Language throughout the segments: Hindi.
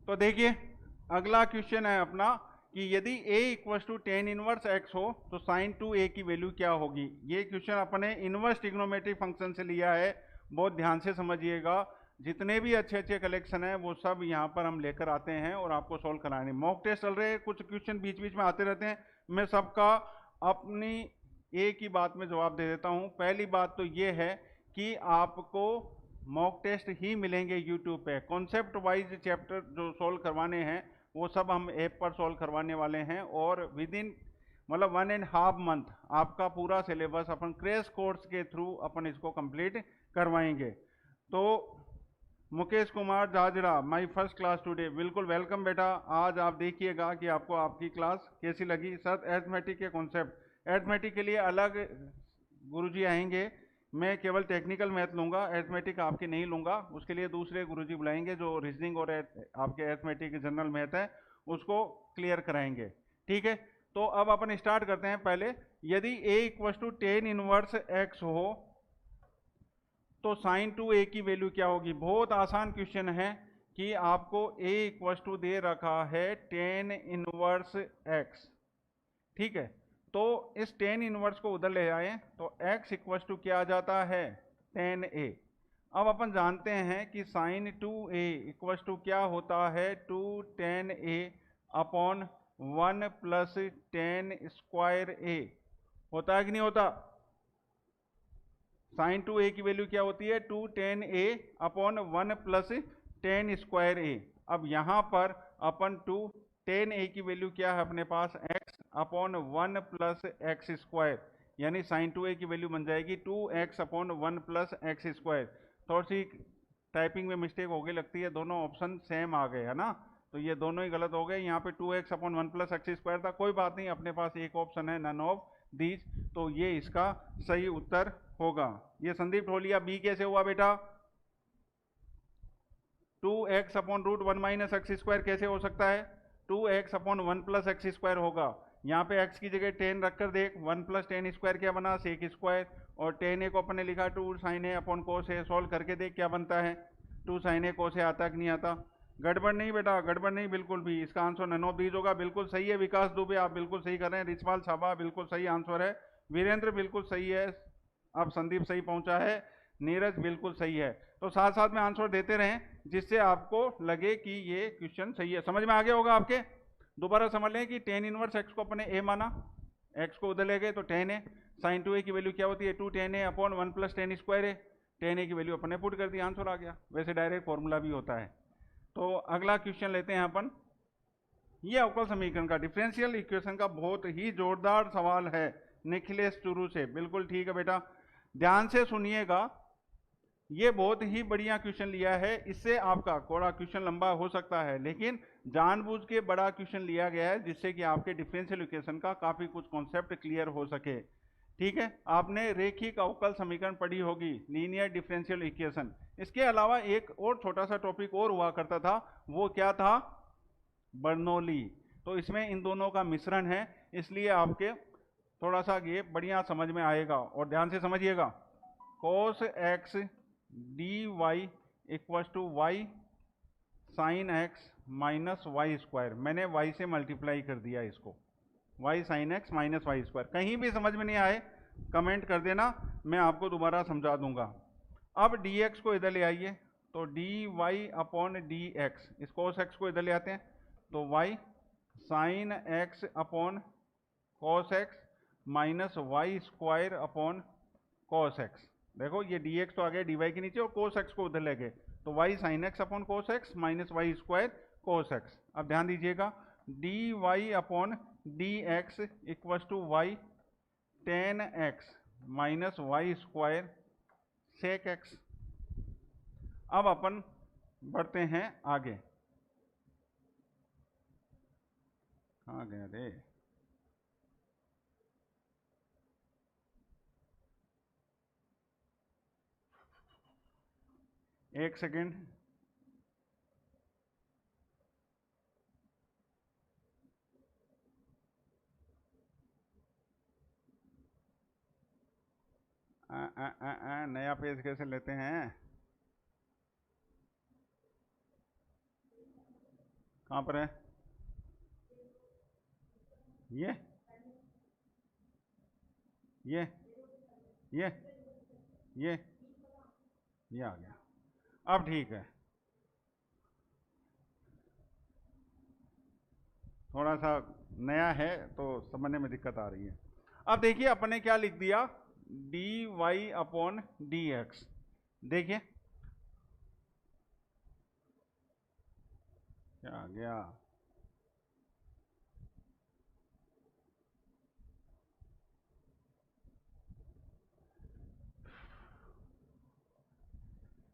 तो देखिए अगला क्वेश्चन है अपना कि यदि a equal to tan inverse x हो तो साइन 2a की वैल्यू क्या होगी। ये क्वेश्चन अपने इनवर्स ट्रिग्नोमेट्रिक फंक्शन से लिया है, बहुत ध्यान से समझिएगा। जितने भी अच्छे अच्छे कलेक्शन हैं वो सब यहाँ पर हम लेकर आते हैं और आपको सॉल्व कराने। मॉक टेस्ट चल रहे हैं, कुछ क्वेश्चन बीच बीच में आते रहते हैं, मैं सबका अपनी एक ही बात में जवाब दे देता हूँ। पहली बात तो ये है कि आपको मॉक टेस्ट ही मिलेंगे यूट्यूब पे, कॉन्सेप्ट वाइज चैप्टर जो सॉल्व करवाने हैं वो सब हम ऐप पर सॉल्व करवाने वाले हैं, और विद इन मतलब 1.5 मंथ आपका पूरा सिलेबस अपन क्रैश कोर्स के थ्रू अपन इसको कंप्लीट करवाएंगे। तो Mukesh Kumar Jajra, my first class today, बिल्कुल वेलकम बेटा। आज आप देखिएगा कि आपको आपकी क्लास कैसी लगी। सर एर्थमेटिक के कॉन्सेप्ट, एर्थमेटिक के लिए अलग गुरुजी आएंगे, मैं केवल टेक्निकल मैथ लूंगा, एर्थमेटिक आपकी नहीं लूंगा। उसके लिए दूसरे गुरुजी बुलाएंगे जो रीजनिंग और आपके एर्थमेटिक जनरल मैथ है उसको क्लियर कराएंगे, ठीक है। तो अब अपन स्टार्ट करते हैं। पहले यदि a equal to tan inverse x हो तो साइन 2a की वैल्यू क्या होगी। बहुत आसान क्वेश्चन है कि आपको a इक्वल टू दे रखा है टेन इनवर्स x, ठीक है। तो इस टेन इनवर्स को उधर ले आए तो x इक्वल टू क्या आ जाता है 10a। अब अपन जानते हैं कि साइन 2a इक्वल टू क्या होता है 2 10a upon 1 plus 10 square a, होता है कि नहीं होता। साइन 2a की वैल्यू क्या होती है 2 10a upon 1 plus 10 square a। अब यहां पर अपन 2 10a की वैल्यू क्या है अपने पास x upon 1 plus x square, यानी साइन 2a की वैल्यू बन जाएगी 2x upon 1 plus x square. थोड़ी सी टाइपिंग में मिस्टेक हो गई लगती है, दोनों ऑप्शन सेम आ गए है ना, तो ये दोनों ही गलत हो गए। यहाँ पे 2x upon 1 plus x square था, कोई बात नहीं, अपने पास एक ऑप्शन है नन ऑफ दीज, तो ये इसका सही उत्तर होगा। ये संदीप ढोलिया बी कैसे हुआ बेटा, 2x upon root 1 minus x square कैसे हो सकता है, 2x upon 1 plus x square होगा। यहाँ पे x की जगह 10 रखकर देख, 1 प्लस 10 स्क्वायर क्या बना सेक स्क्वायर, और 10a को अपने लिखा 2 साइन ए अपॉन कोस ए, सॉल्व करके देख क्या बनता है 2 साइन ए कोस ए, आता कि नहीं आता। गड़बड़ नहीं बेटा, गड़बड़ नहीं बिल्कुल भी, इसका आंसर नन ऑफ दीज होगा। बिल्कुल सही है विकास दुबे, आप बिल्कुल सही कर रहे हैं। रिचपाल छाबा बिल्कुल सही आंसर है, वीरेंद्र बिल्कुल सही है, अब संदीप सही पहुंचा है, नीरज बिल्कुल सही है। तो साथ साथ में आंसर देते रहें जिससे आपको लगे कि ये क्वेश्चन सही है। समझ में आ गया होगा आपके। दोबारा समझ लें कि टेन इनवर्स एक्स को अपने ए माना, एक्स को उधर ले गए तो 10 है, साइन 2a की वैल्यू क्या होती है 2 10 है अपॉन 1 प्लस 10 स्क्वायर है, 10a की वैल्यू अपने पुट कर दी, आंसर आ गया। वैसे डायरेक्ट फॉर्मूला भी होता है। तो अगला क्वेश्चन लेते हैं अपन। ये अवकल समीकरण का डिफरेंशियल इक्वेशन का बहुत ही जोरदार सवाल है निखिलेश चुरू से, बिल्कुल ठीक है बेटा, ध्यान से सुनिएगा। ये बहुत ही बढ़िया क्वेश्चन लिया है, इससे आपका थोड़ा क्वेश्चन लंबा हो सकता है लेकिन जानबूझ के बड़ा क्वेश्चन लिया गया है जिससे कि आपके डिफरेंशियल इक्वेशन का काफी कुछ कॉन्सेप्ट क्लियर हो सके, ठीक है। आपने रेखिक अवकल समीकरण पढ़ी होगी, लीनियर डिफरेंशियल इक्वेशन। इसके अलावा एक और छोटा सा टॉपिक और हुआ करता था, वो क्या था, बर्नौली। तो इसमें इन दोनों का मिश्रण है, इसलिए आपके थोड़ा सा ये बढ़िया समझ में आएगा, और ध्यान से समझिएगा। cos x d y equal to y sine x minus y square, मैंने y से मल्टीप्लाई कर दिया इसको, y sine x minus y square. कहीं भी समझ में नहीं आए कमेंट कर देना, मैं आपको दोबारा समझा दूंगा। अब dx को इधर ले आइए तो dy अपॉन dx, इस cos x को इधर ले आते हैं तो y sine x upon cos x minus y square upon cos x। देखो ये dx तो आ गया dy के नीचे और cos x को उधर ले गए तो y sin x upon cos x minus y square cos x। अब ध्यान दीजिएगा dy upon dx equal to y tan x minus y square sec x। अब अपन बढ़ते हैं आगे, कहाँ गए रे, एक सेकेंड। नया पेज कैसे लेते हैं, कहाँ पर है ये ये ये ये आ गया। अब ठीक है, थोड़ा सा नया है तो समझने में दिक्कत आ रही है। अब देखिए अपन ने क्या लिख दिया, d y upon d x. देखिए क्या आ गया,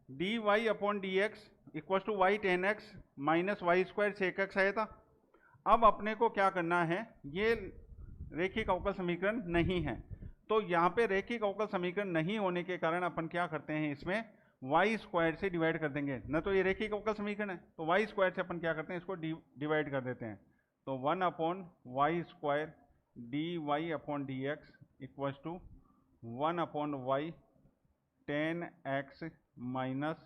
d y upon d x equal to y tan x minus y square sec x आया था। अब अपने को क्या करना है, ये रेखिक अवकल समीकरण नहीं है, तो यहाँ पे रेखिक अवकल समीकरण नहीं होने के कारण अपन क्या करते हैं, इसमें वाई स्क्वायर से डिवाइड कर देंगे। न तो ये रेखिक अवकल समीकरण है तो वाई स्क्वायर से अपन क्या करते हैं, इसको डिवाइड कर देते हैं। तो 1 upon y square d y upon d x equal to 1 upon y tan x minus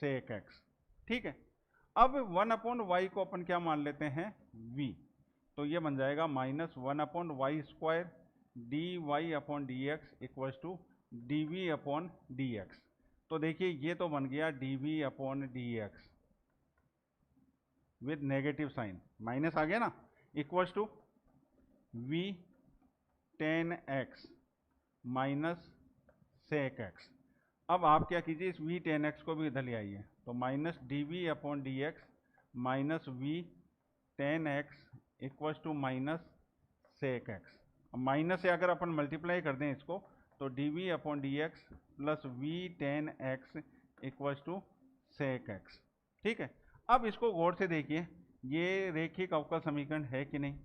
sec x. ठीक है, अब 1 अपॉन वाई को अपन क्या मान लेते हैं, v, तो ये बन जाएगा minus 1 upon y square d y upon d x equal to d v upon d x. तो देखिए ये तो बन गया d v upon d x with negative sign, minus आ गया ना, equal to v tan x minus sec x. अब आप क्या कीजिए, इस वी टेन एक्स को भी इधर ले आइए, तो minus d v upon d x minus v tan x equal to minus sec x. अब माइनस से अगर अपन मल्टीप्लाई कर दें इसको, तो d v upon d x plus v tan x equal to sec x. ठीक है, अब इसको गौर से देखिए, ये रेखिक अवकल समीकरण है कि नहीं,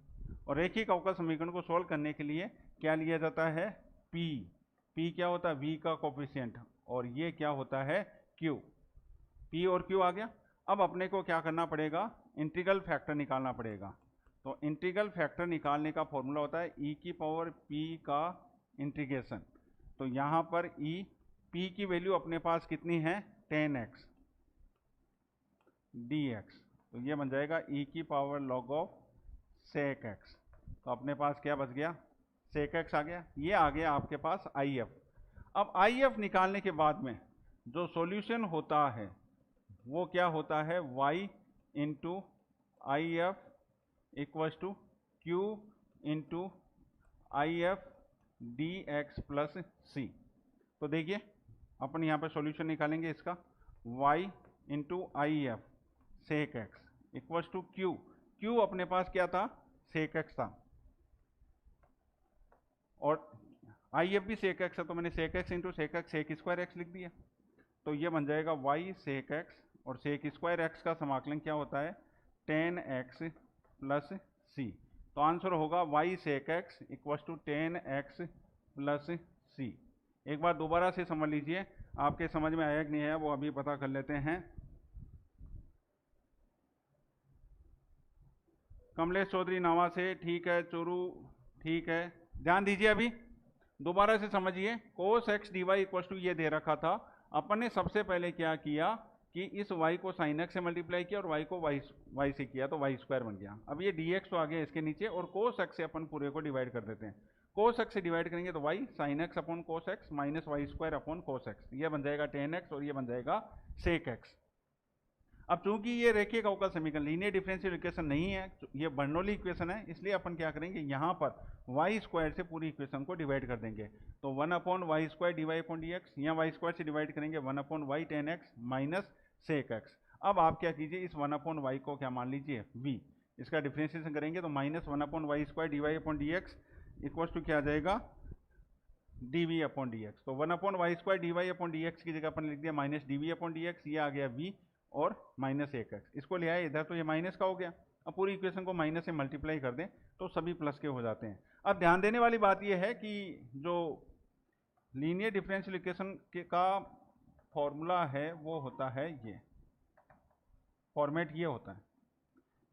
और रेखिक अवकल समीकरण को सोल्व करने के लिए क्या लिया जाता है, P। P क्या होता है, V का कोफिशिएंट, और ये क्या होता है, Q। P और Q आ गया। अब अपने को क्या करना पड़ेगा, इंटीग्रल फैक्टर निकालना पड़ेगा। तो इंटीग्रल फैक्टर निकालने का फॉर्मूला होता है e की पावर p का इंटीग्रेशन। तो यहाँ पर p की वैल्यू अपने पास कितनी है, 10x dx, तो ये बन जाएगा e की power log of sec x। तो अपने पास क्या बच गया, सेक x आ गया। ये आ गया आपके पास IF। अब IF निकालने के बाद में जो सॉल्यूशन होता है वो क्या होता है, y into IF equal to Q into IF dx plus C। तो देखिए अपन यहाँ पर सॉल्यूशन निकालेंगे इसका, y into IF sec x equal to Q अपने पास क्या था, सेक x था, और IF भी सेक x है, तो मैंने sec x into sec x sec square x लिख दिया। तो ये बन जाएगा y सेक x, और सेक स्क्वायर x का समाकलन क्या होता है, 10x प्लस c। तो आंसर होगा y sec x equal to 10x plus c। एक बार दोबारा से समझ लीजिए, आपके समझ में आया कि नहीं है वो अभी पता कर लेते हैं। कमलेश चौधरी नावा से, ठीक है। चोरू, ठीक है। ध्यान दीजिए, अभी दोबारा से समझिए। Cos x d y equal to ये दे रखा था, अपन ने सबसे पहले क्या किया कि इस y को साइन एक्स से मल्टीप्लाई किया और y को y से किया, तो वाई स्क्वायर बन गया। अब ये dx तो आ गया इसके नीचे, और कोस एक्स से अपन पूरे को डिवाइड कर देते हैं। कोस एक्स से डिवाइड करेंगे तो y sine x upon cos x minus y square upon cos x, ये बन जाएगा 10x, और ये बन जाएगा सेक एक्स। अब चूंकि ये रेखीय अवकल समीकरण लीनियर डिफरेंशियल इक्वेशन नहीं है, ये बर्नौली इक्वेशन है, इसलिए अपन क्या करेंगे, यहाँ पर वाई स्क्वायर से पूरी इक्वेशन को डिवाइड कर देंगे। तो 1 upon y square d y upon d x, यहाँ वाई स्क्वायर से डिवाइड करेंगे 1 upon y 10x minus sec x. अब आप क्या कीजिए, इस 1 अपॉन वाई को क्या मान लीजिए, v। इसका डिफ्रेंशिएशन करेंगे तो minus 1 upon y square d y upon d x equal to क्या आ जाएगा, d v upon d x. तो 1 upon y square d y upon d x की जगह अपन लिख दिया minus d v upon d x, ये आ गया v और माइनस एक एक्स। इसको ले आए इधर, तो ये माइनस का हो गया। अब पूरी इक्वेशन को माइनस से मल्टीप्लाई कर दें तो सभी प्लस के हो जाते हैं। अब ध्यान देने वाली बात यह है कि जो लीनियर डिफरेंशियल इक्वेशन का फॉर्मूला है वो होता है, ये फॉर्मेट ये होता है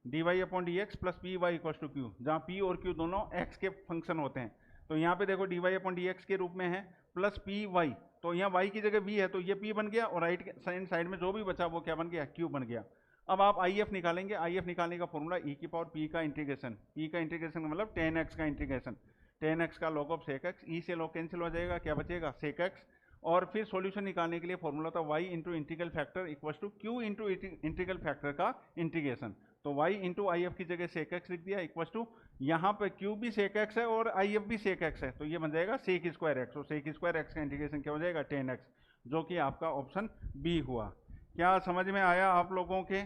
d y upon d x plus P y equal to Q, जहाँ पी और क्यू दोनों एक्स के फंक्शन होते हैं। तो यहाँ पे देखो d y upon d x के रूप में है प्लस पी वाई, तो यहाँ y की जगह v है तो ये p बन गया, और राइट साइड में जो भी बचा वो क्या बन गया, q बन गया। अब आप आई एफ निकालेंगे, आई एफ निकालने का फॉर्मूला ई की पावर पी का इंटीग्रेशन, पी का इंटीग्रेशन मतलब 10x का इंटीग्रेशन, 10x का log ऑफ sec x, ई से log कैंसिल हो जाएगा, क्या बचेगा sec x, और फिर सॉल्यूशन निकालने के लिए फॉर्मूला था y into integral factor equal to q into integral factor का इंटीग्रेशन। तो y इंटू आई एफ की जगह sec x लिख दिया इक्वल टू, यहाँ पे q भी sec x है और आई एफ भी sec x है, तो ये बन जाएगा sec स्क्वायर x, और sec स्क्वायर x का इंटीग्रेशन क्या हो जाएगा 10x, जो कि आपका ऑप्शन बी हुआ। क्या समझ में आया आप लोगों के?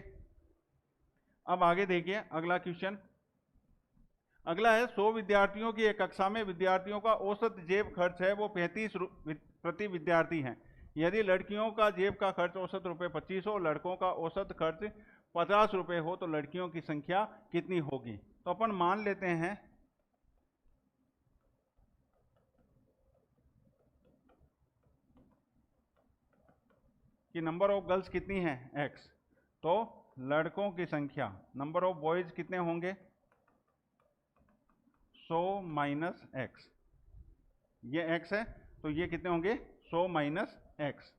अब आगे देखिए अगला क्वेश्चन। अगला है 100 विद्यार्थियों की एक कक्षा में विद्यार्थियों का औसत जेब खर्च है वो 35 प्रति विद्यार्थी हैं। यदि लड़कियों का जेब का खर्च औसत रुपये 25 हो, लड़कों का औसत खर्च 50 रुपये हो, तो लड़कियों की संख्या कितनी होगी? तो अपन मान लेते हैं कि नंबर ऑफ गर्ल्स कितनी है x, तो लड़कों की संख्या नंबर ऑफ बॉयज कितने होंगे 100 माइनस x, ये x है तो ये कितने होंगे 100 माइनस x।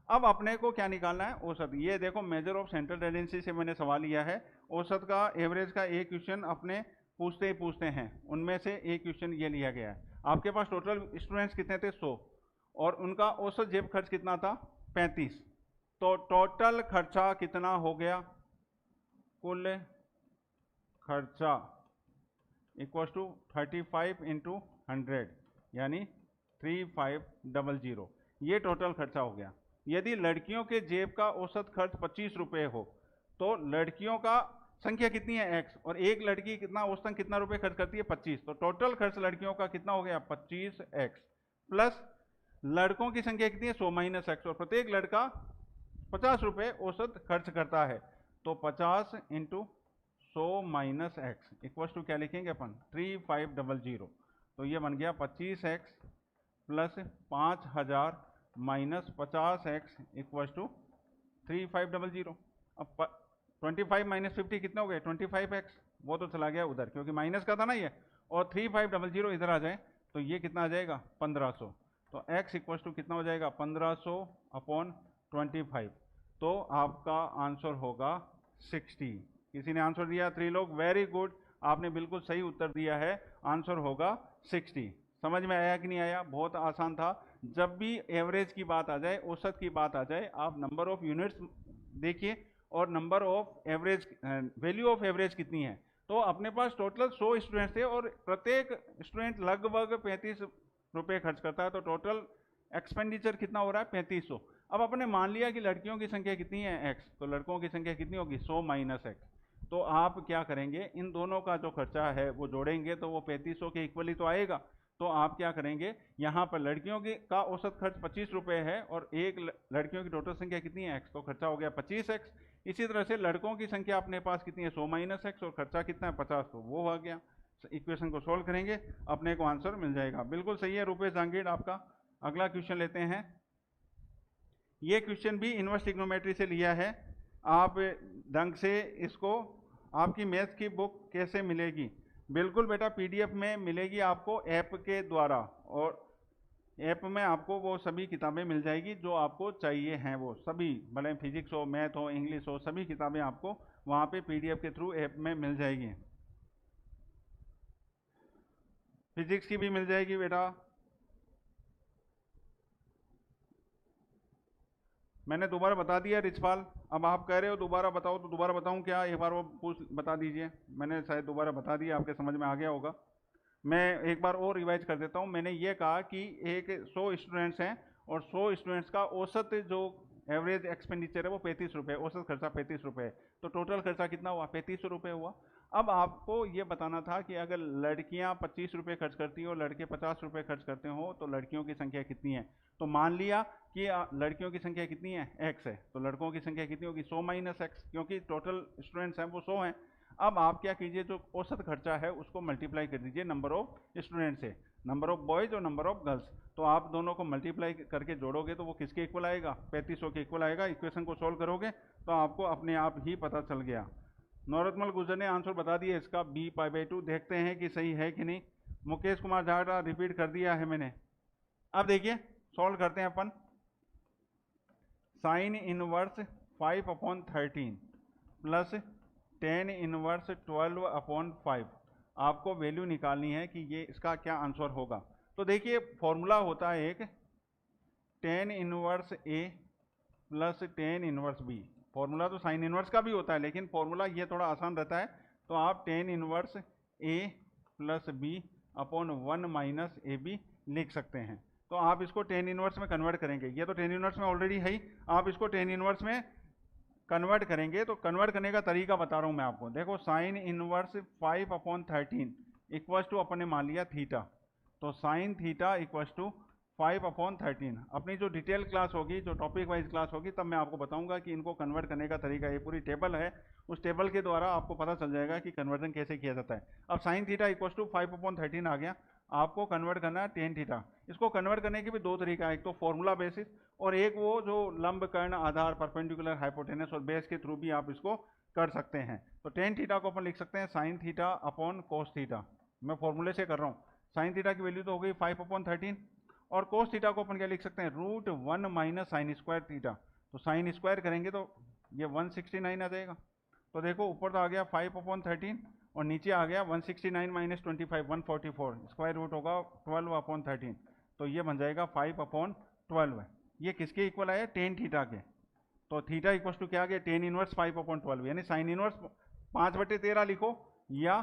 अब अपने को क्या निकालना है औसत। ये देखो मेजर ऑफ सेंट्रल टेंडेंसी से मैंने सवाल लिया है, औसत का एवरेज का एक क्वेश्चन अपने पूछते ही पूछते हैं, उनमें से एक क्वेश्चन ये लिया गया है। आपके पास टोटल स्टूडेंट्स कितने थे 100 और उनका औसत जेब खर्च कितना था 35, तो टोटल खर्चा कितना हो गया, कुल खर्चा इक्वल टू 35 इंटू 100 यानी 3500, ये टोटल खर्चा हो गया। यदि लड़कियों के जेब का औसत खर्च 25 रुपये हो तो लड़कियों का संख्या कितनी है x, और एक लड़की कितना औसतन कितना रुपए खर्च करती है 25, तो टोटल खर्च लड़कियों का कितना हो गया 25x प्लस लड़कों की संख्या कितनी है 100 माइनस x, और प्रत्येक लड़का 50 रुपये औसत खर्च करता है, तो 50 into 100 minus x equal to क्या लिखेंगे अपन 3500, तो ये बन गया 25x plus 5000 minus 50x equal to 3500। अब 25 माइनस 50 कितना हो गया 25x, वो तो चला गया उधर क्योंकि माइनस का था ना ये, और 3500 इधर आ जाए तो ये कितना आ जाएगा 1500, तो x इक्वल टू कितना हो जाएगा 1500 अपॉन 25, तो आपका आंसर होगा 60। किसी ने आंसर दिया 3 लोग, वेरी गुड, आपने बिल्कुल सही उत्तर दिया है, आंसर होगा 60। समझ में आया कि नहीं आया? बहुत आसान था। जब भी एवरेज की बात आ जाए, औसत की बात आ जाए, आप नंबर ऑफ यूनिट्स देखिए और number of average, value of average कितनी है। तो अपने पास टोटल 100 स्टूडेंट्स थे और प्रत्येक स्टूडेंट लगभग 35 रुपये खर्च करता है, तो टोटल एक्सपेंडिचर कितना हो रहा है 3500। अब अपने मान लिया कि लड़कियों की संख्या कितनी है x, तो लड़कों की संख्या कितनी होगी 100 माइनस x, तो आप क्या करेंगे इन दोनों का जो खर्चा है वो जोड़ेंगे तो वो 3500 के इक्वली तो आएगा। तो आप क्या करेंगे, यहाँ पर लड़कियों की का औसत खर्च 25 रुपये है और एक लड़कियों की टोटल संख्या कितनी है x, तो खर्चा हो गया 25x। इसी तरह से लड़कों की संख्या अपने पास कितनी है 100 माइनस x और खर्चा कितना है 50, तो वो आ गया। इक्वेशन को सोल्व करेंगे अपने को आंसर मिल जाएगा। बिल्कुल सही है रुपेश जांगीर आपका। अगला क्वेश्चन लेते हैं। ये क्वेश्चन भी इनवर्स ट्रिग्नोमेट्री से लिया है। आप ढंग से इसको, आपकी मैथ की बुक कैसे मिलेगी? बिल्कुल बेटा पीडीएफ में मिलेगी आपको ऐप के द्वारा, और ऐप में आपको वो सभी किताबें मिल जाएगी जो आपको चाहिए हैं, वो सभी, भले फिजिक्स हो, मैथ हो, इंग्लिश हो, सभी किताबें आपको वहाँ पे पीडीएफ के थ्रू ऐप में मिल जाएगी। फिजिक्स की भी मिल जाएगी बेटा। मैंने दोबारा बता दिया रिचपाल, अब आप कह रहे हो दोबारा बताओ, तो दोबारा बताऊं क्या? एक बार वो बता दीजिए। मैंने शायद दोबारा बता दिया, आपके समझ में आ गया होगा। मैं एक बार और रिवाइज कर देता हूं। मैंने ये कहा कि एक 100 स्टूडेंट्स हैं और 100 स्टूडेंट्स का औसत जो एवरेज एक्सपेंडिचर है वो 35 रुपये, औसत खर्चा 35 रुपये, तो टोटल खर्चा कितना हुआ 3500 रुपये हुआ। अब आपको ये बताना था कि अगर लड़कियां 25 रुपये खर्च करती हो, लड़के 50 रुपये खर्च करते हो, तो लड़कियों की संख्या कितनी है। तो मान लिया कि लड़कियों की संख्या कितनी है x है, तो लड़कों की संख्या कितनी होगी 100 माइनस x, क्योंकि टोटल स्टूडेंट्स हैं वो 100 हैं। अब आप क्या कीजिए, जो औसत खर्चा है उसको मल्टीप्लाई कर दीजिए नंबर ऑफ स्टूडेंट से, नंबर ऑफ बॉयज और नंबर ऑफ गर्ल्स, तो आप दोनों को मल्टीप्लाई करके जोड़ोगे तो वो किसके इक्वल आएगा 3500 के इक्वल आएगा। इक्वेशन को सोल्व करोगे तो आपको अपने आप ही पता चल गया। नौरतमल गुजर ने आंसर बता दिया इसका b/2। देखते हैं कि सही है कि नहीं। मुकेश कुमार झाड़ा रिपीट कर दिया है मैंने। अब देखिए सॉल्व करते हैं अपन। Sine inverse 5/13 plus tan inverse 12/5। आपको वैल्यू निकालनी है कि ये इसका क्या आंसर होगा। तो देखिए फॉर्मूला होता है एक टेन इनवर्स ए plus tan inverse b. Formula तो साइन इनवर्स का भी होता है, लेकिन फॉर्मूला ये थोड़ा आसान रहता है। तो आप tan inverse A plus B upon 1 minus A B लिख सकते हैं। तो आप इसको टेन इनवर्स में कन्वर्ट करेंगे, ये तो टेन इनवर्स में ऑलरेडी है ही, आप इसको टेन इनवर्स में कन्वर्ट करेंगे। तो कन्वर्ट करने का तरीका बता रहा हूं मैं आपको। देखो साइन इनवर्स 5/13 इक्वल्स टू अपन ने मान लिया थीटा, तो साइन थीटा इक्वल्स टू 5/13। अपनी जो डिटेल क्लास होगी, जो टॉपिक वाइज क्लास होगी, तब मैं आपको बताऊंगा कि इनको कन्वर्ट करने का तरीका। ये पूरी टेबल है, उस टेबल के द्वारा आपको पता चल जाएगा कि कन्वर्जन कैसे किया जाता है। अब साइन थीटा इक्वल्स टू 5/13 आ गया, आपको कन्वर्ट करना है टेन थीटा। इसको कन्वर्ट करने के भी दो तरीका है, एक तो फॉर्मूला बेसिस और एक वो जो लंब कर्ण आधार परपेंडिकुलर हाइपोटेनस और बेस के थ्रू भी आप इसको कर सकते हैं। तो टेन थीटा को अपन लिख सकते हैं sine theta upon cos theta. मैं फॉर्मूले से कर रहा हूँ। साइन थीटा की वैल्यू तो हो गई 5/13 और कोस थीटा को अपन क्या लिख सकते हैं √1 माइनस साइन स्क्वायर थीटा। तो साइन स्क्वायर करेंगे तो ये 169 आ जाएगा। तो देखो ऊपर तो आ गया 5/13 और नीचे आ गया 169 माइनस 25 144, स्क्वायर रूट होगा 12/13। तो ये बन जाएगा 5/12। ये किसके इक्वल आया टेन थीटा के। तो थीटा इक्वल टू क्या आ गया टेन इनवर्स 5/12, यानी साइन इनवर्स 5/13 लिखो या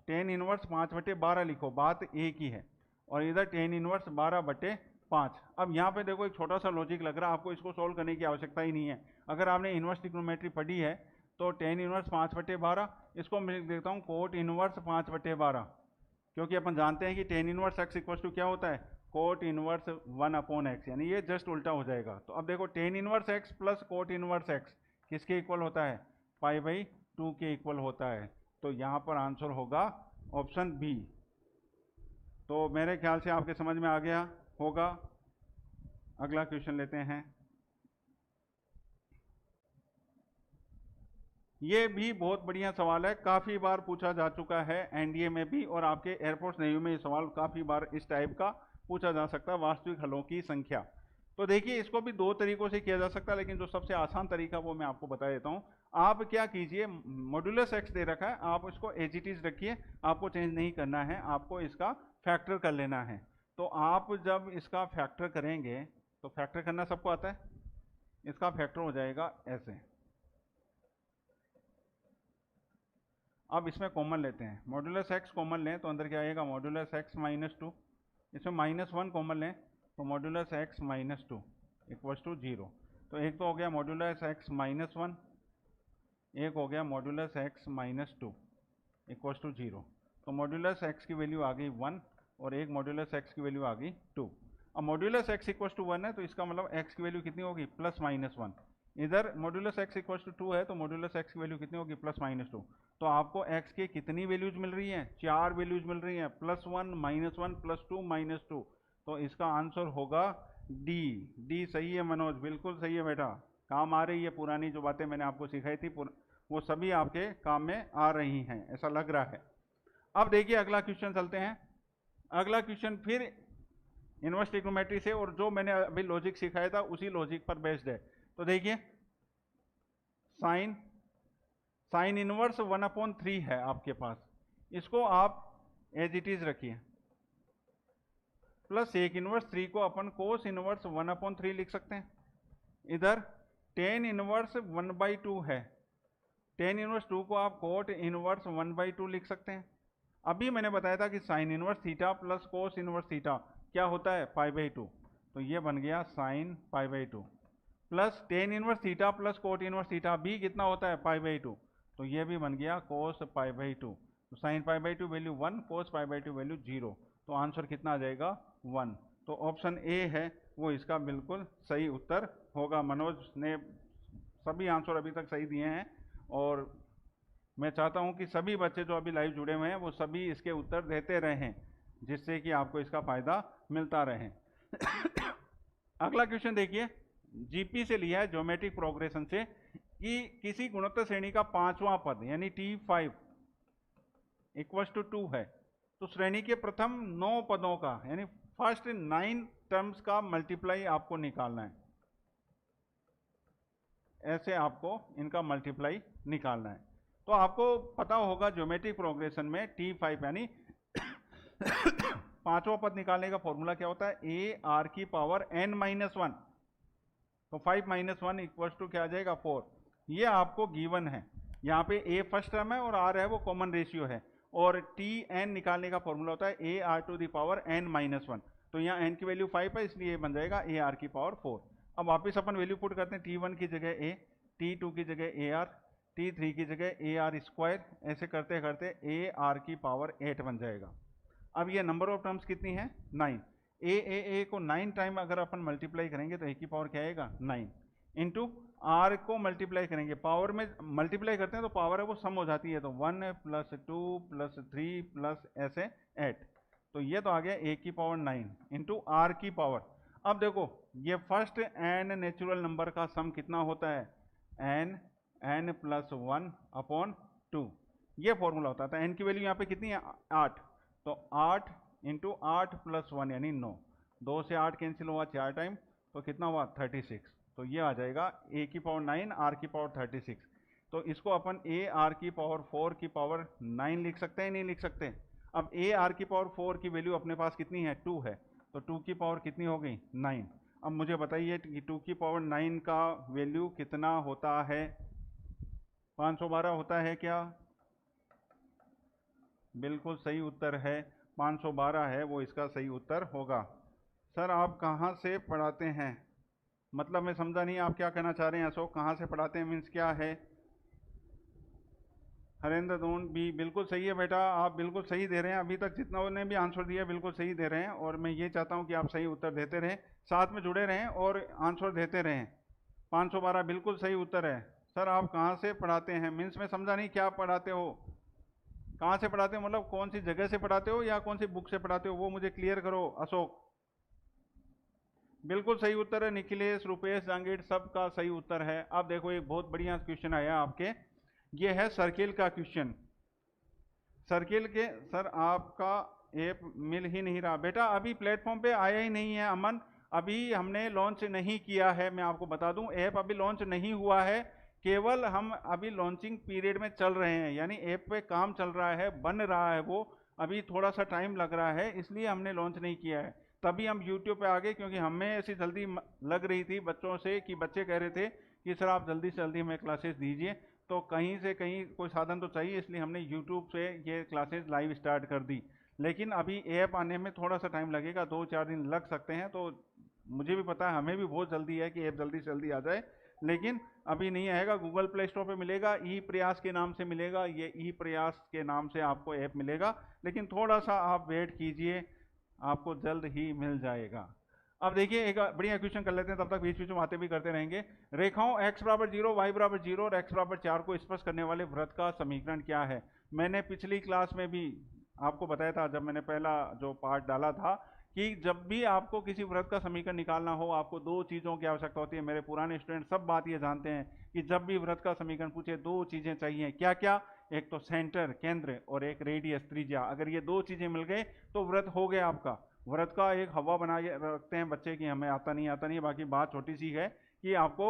टेन इनवर्स 5/12 लिखो, बात एक ही है। और इधर टेन इनवर्स 12/5। अब यहाँ पे देखो एक छोटा सा लॉजिक लग रहा है, आपको इसको सोल्व करने की आवश्यकता ही नहीं है। अगर आपने इनवर्स ट्रिग्नोमेट्री पढ़ी है तो टेन इनवर्स 5/12, इसको मैं लिख देता हूँ कोट इनवर्स 5/12, क्योंकि अपन जानते हैं कि tan inverse x equal to क्या होता है कोट इनवर्स 1/x, यानी ये जस्ट उल्टा हो जाएगा। तो अब देखो ten inverse x plus cot inverse x किसके इक्वल होता है π/2 के इक्वल होता है। तो यहाँ पर आंसर होगा ऑप्शन बी। तो मेरे ख्याल से आपके समझ में आ गया होगा। अगला क्वेश्चन लेते हैं। ये भी बहुत बढ़िया सवाल है, काफी बार पूछा जा चुका है एनडीए में भी, और आपके एयरफोर्स नेवी में ये सवाल काफी बार इस टाइप का पूछा जा सकता है, वास्तविक हलों की संख्या। तो देखिए इसको भी दो तरीकों से किया जा सकता है, लेकिन जो सबसे आसान तरीका वो मैं आपको बता देता हूं। आप क्या कीजिए, मॉड्यूलस एक्स दे रखा है, आप इसको एज इट इज रखिए, आपको चेंज नहीं करना है, आपको इसका फैक्टर कर लेना है। तो आप जब इसका फैक्टर करेंगे, तो फैक्टर करना सबको आता है, इसका फैक्टर हो जाएगा ऐसे। अब इसमें कॉमन लेते हैं, मॉड्यूलस एक्स कॉमन लें तो अंदर क्या आएगा मॉड्यूलस एक्स -2। इसमें -1 कॉमन लें तो मॉड्यूलस एक्स -2 इक्वल्स टू 0। तो एक तो हो गया मॉड्यूलस एक्स -1, एक हो गया मॉड्यूलस एक्स -2 इक्वल्स टू 0। तो मॉड्यूलस एक्स की वैल्यू आ गई 1 और एक मॉड्यूलस एक्स की वैल्यू आ गई 2। अब मॉड्यूलस एक्स इक्वल्स टू 1 है, तो इसका मतलब एक्स की वैल्यू कितनी होगी +-1। इधर मॉड्यूलस एक्स इक्वल्स टू 2 है, तो मॉड्यूलस एक्स की वैल्यू कितनी होगी +-2। तो आपको एक्स की कितनी वैल्यूज मिल रही हैं, 4 वैल्यूज मिल रही हैं, +1 -1 +2 -2। तो इसका आंसर होगा डी। डी सही है मनोज, बिल्कुल सही है बेटा, काम आ रही है, पुरानी जो बातें मैंने आपको सिखाई थी वो सभी आपके काम में आ रही हैं, ऐसा लग रहा है। अब देखिए अगला क्वेश्चन चलते हैं। अगला क्वेश्चन फिर इनवर्स ट्रिग्नोमेट्री से, और जो मैंने अभी लॉजिक सिखाया था उसी लॉजिक पर बेस्ड है। तो देखिए साइन इनवर्स 1/3 है आपके पास, इसको आप एज इट इज रखिए, प्लस सेक इनवर्स 3 को अपन कोस इनवर्स 1/3 लिख सकते हैं। इधर टेन इनवर्स 1/2 है, टेन इनवर्स 2 को आप कोट इनवर्स 1/2 लिख सकते हैं। अभी मैंने बताया था कि sine inverse theta plus cos inverse theta क्या होता है π/2। तो ये बन गया sine π/2 plus tan inverse theta plus cot inverse theta भी कितना होता है π/2। तो ये भी बन गया कोस π/2। तो साइन π/2 वैल्यू 1, कोस π/2 वैल्यू 0। तो आंसर कितना आ जाएगा 1। तो ऑप्शन ए है वो इसका बिल्कुल सही उत्तर होगा। मनोज ने सभी आंसर अभी तक सही दिए हैं, और मैं चाहता हूं कि सभी बच्चे जो अभी लाइव जुड़े हुए हैं वो सभी इसके उत्तर देते रहें, जिससे कि आपको इसका फायदा मिलता रहे। अगला क्वेश्चन देखिए, जीपी से लिया है, ज्योमेट्रिक प्रोग्रेशन से, कि किसी गुणोत्तर श्रेणी का 5वां पद यानी T5 इक्वल्स टू 2 है, तो श्रेणी के प्रथम 9 पदों का यानी फर्स्ट 9 टर्म्स का मल्टीप्लाई आपको निकालना है। ऐसे आपको इनका मल्टीप्लाई निकालना है। तो आपको पता होगा ज्योमेट्रिक प्रोग्रेशन में T5 यानी पांचवा पद निकालने का फॉर्मूला क्या होता है, ए आर की पावर n-1। तो 5 - 1 इक्वल टू क्या आ जाएगा 4। ये आपको गिवन है। यहाँ पे a फर्स्ट टर्म है और r है वो कॉमन रेशियो है, और Tn निकालने का फॉर्मूला होता है A R to the power n-1। तो यहाँ n की वैल्यू 5 है, इसलिए बन जाएगा ए आर की पावर 4। अब वापिस अपन वैल्यू पुट करते हैं, T1 की जगह a, T2 की जगह ए आर, T3 की जगह ए आर स्क्वायर, ऐसे करते करते ए आर की पावर 8 बन जाएगा। अब ये नंबर ऑफ टर्म्स कितनी है 9। ए को 9 टाइम अगर अपन मल्टीप्लाई करेंगे तो ए की पावर क्या आएगा 9, इंटू आर को मल्टीप्लाई करेंगे, पावर में मल्टीप्लाई करते हैं तो पावर है वो सम हो जाती है, तो 1 + 2 + 3 प्लस ऐसे 8, तो ये तो आ गया ए की पावर 9 इंटू आर की पावर। अब देखो ये फर्स्ट एन नेचुरल नंबर का सम कितना होता है, n + 1/2, ये फॉर्मूला होता था। n की वैल्यू यहाँ पे कितनी है 8, तो 8 इंटू 8 + 1 यानी 9, 2 से 8 कैंसिल हुआ 4 टाइम, तो कितना हुआ 36। तो ये आ जाएगा a की पावर 9 r की पावर 36। तो इसको अपन a r की पावर 4 की पावर 9 लिख सकते हैं, नहीं लिख सकते। अब a r की पावर 4 की वैल्यू अपने पास कितनी है 2 है, तो 2 की पावर कितनी हो गई 9। अब मुझे बताइए कि 2 की पावर 9 का वैल्यू कितना होता है, 512 होता है क्या? बिल्कुल सही उत्तर है, 512 है वो इसका सही उत्तर होगा। सर आप कहाँ से पढ़ाते हैं, मतलब मैं समझा नहीं आप क्या कहना चाह रहे हैं अशोक, कहाँ से पढ़ाते हैं मीन्स क्या है? हरेंद्र दोन भी बिल्कुल सही है बेटा, आप बिल्कुल सही दे रहे हैं, अभी तक जितना ने भी आंसर दिया बिल्कुल सही दे रहे हैं, और मैं ये चाहता हूँ कि आप सही उत्तर देते रहें, साथ में जुड़े रहें और आंसर देते रहें। 512 बिल्कुल सही उत्तर है। सर आप कहाँ से पढ़ाते हैं मीन्स मैं समझा नहीं क्या पढ़ाते हो, कहाँ से पढ़ाते हो मतलब कौन सी जगह से पढ़ाते हो या कौन सी बुक से पढ़ाते हो, वो मुझे क्लियर करो। अशोक बिल्कुल सही उत्तर है, निखिलेश, रुपेश, जांगीर सबका सही उत्तर है। अब देखो एक बहुत बढ़िया क्वेश्चन आया आपके, ये है सर्किल का क्वेश्चन। सर्किल के सर आपका ऐप मिल ही नहीं रहा बेटा, अभी प्लेटफॉर्म पे आया ही नहीं है अमन, अभी हमने लॉन्च नहीं किया है, मैं आपको बता दूं ऐप अभी लॉन्च नहीं हुआ है, केवल हम अभी लॉन्चिंग पीरियड में चल रहे हैं, यानी ऐप पे काम चल रहा है, बन रहा है वो, अभी थोड़ा सा टाइम लग रहा है, इसलिए हमने लॉन्च नहीं किया है। तभी हम यूट्यूब पे आ गए, क्योंकि हमें ऐसी जल्दी लग रही थी बच्चों से कि बच्चे कह रहे थे कि सर आप जल्दी से जल्दी हमें क्लासेस दीजिए, तो कहीं से कहीं कोई साधन तो चाहिए, इसलिए हमने यूट्यूब से ये क्लासेस लाइव स्टार्ट कर दी। लेकिन अभी ऐप आने में थोड़ा सा टाइम लगेगा, 2-4 दिन लग सकते हैं, तो मुझे भी पता है हमें भी बहुत जल्दी है कि ऐप जल्दी से जल्दी आ जाए, लेकिन अभी नहीं आएगा। गूगल प्ले स्टोर पे मिलेगा, ई प्रयास के नाम से मिलेगा, ये ई प्रयास के नाम से आपको ऐप मिलेगा, लेकिन थोड़ा सा आप वेट कीजिए, आपको जल्द ही मिल जाएगा। अब देखिए एक बढ़िया क्वेश्चन कर लेते हैं, तब तक बीच बीच में बातें भी करते रहेंगे। रेखाओं x = 0, y = 0 और x = 4 को स्पर्श करने वाले वृत्त का समीकरण क्या है? मैंने पिछली क्लास में भी आपको बताया था, जब मैंने पहला जो पार्ट डाला था, कि जब भी आपको किसी वृत्त का समीकरण निकालना हो, आपको 2 चीज़ों की आवश्यकता होती है। मेरे पुराने स्टूडेंट सब बात ये जानते हैं कि जब भी वृत्त का समीकरण पूछे 2 चीज़ें चाहिए, क्या क्या? एक तो सेंटर केंद्र और एक रेडियस त्रिज्या। अगर ये 2 चीज़ें मिल गए तो वृत्त हो गया आपका। वृत्त का एक हवा बना रखते हैं बच्चे की हमें आता नहीं, बाकी बात छोटी सी है कि आपको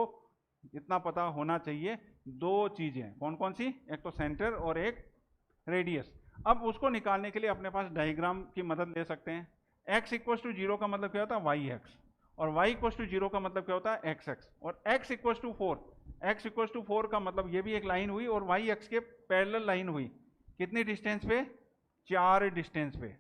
इतना पता होना चाहिए, 2 चीज़ें कौन कौन सी? एक तो सेंटर और एक रेडियस। अब उसको निकालने के लिए अपने पास डायग्राम की मदद ले सकते हैं। x = 0 का मतलब क्या होता है? yx, और y = 0 का मतलब क्या होता है? xx, और x = 4, x = 4 का मतलब ये भी एक लाइन हुई और y x के पैरेलल लाइन हुई। कितनी डिस्टेंस पे? 4 डिस्टेंस पे,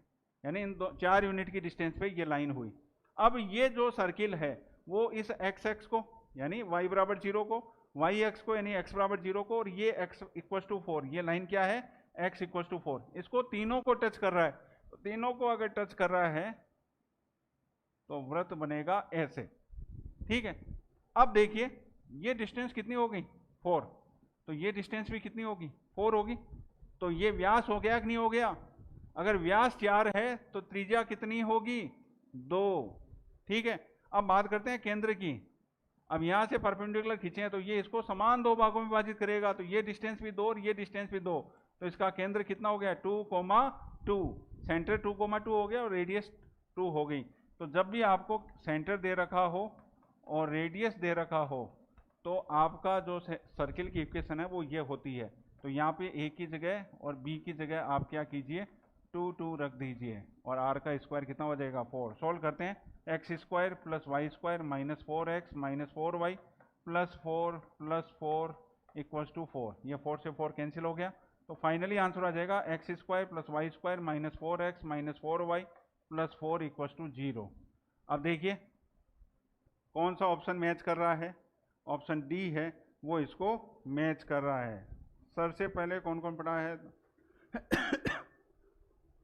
यानी इन 4 यूनिट की डिस्टेंस पे ये लाइन हुई। अब ये जो सर्किल है वो इस x को यानी y = 0 को, yx को यानी x = 0 को, और ये x = 4, ये लाइन क्या है? x = 4, इसको तीनों को टच कर रहा है, तो तीनों को अगर टच कर रहा है तो वृत्त बनेगा ऐसे, ठीक है। अब देखिए ये डिस्टेंस कितनी हो गई? 4, तो ये डिस्टेंस भी कितनी होगी? 4 होगी, तो ये व्यास हो गया कि नहीं हो गया? अगर व्यास 4 है तो त्रिज्या कितनी होगी? 2, ठीक है। अब बात करते हैं केंद्र की। अब यहां से परपेंडिकुलर खींचे तो ये इसको समान 2 भागों में विभाजित करेगा, तो ये डिस्टेंस भी 2 और ये डिस्टेंस भी 2, तो इसका केंद्र कितना हो गया? 2,2, सेंटर 2,2 हो गया और रेडियस 2 हो गई। तो जब भी आपको सेंटर दे रखा हो और रेडियस दे रखा हो तो आपका जो सर्किल की इक्वेशन है वो ये होती है। तो यहाँ पे ए की जगह और बी की जगह आप क्या कीजिए, 2 रख दीजिए और आर का स्क्वायर कितना हो जाएगा 4। सॉल्व करते हैं, x square plus y square minus 4x minus 4y plus 4 equals to 4। ये 4 से 4 कैंसिल हो गया, तो फाइनली आंसर आ जाएगा x square plus y square minus 4x minus 4y plus 4 equals to 0। अब देखिए कौन सा ऑप्शन मैच कर रहा है, ऑप्शन डी है वो इसको मैच कर रहा है। सर से पहले कौन कौन पढ़ा है?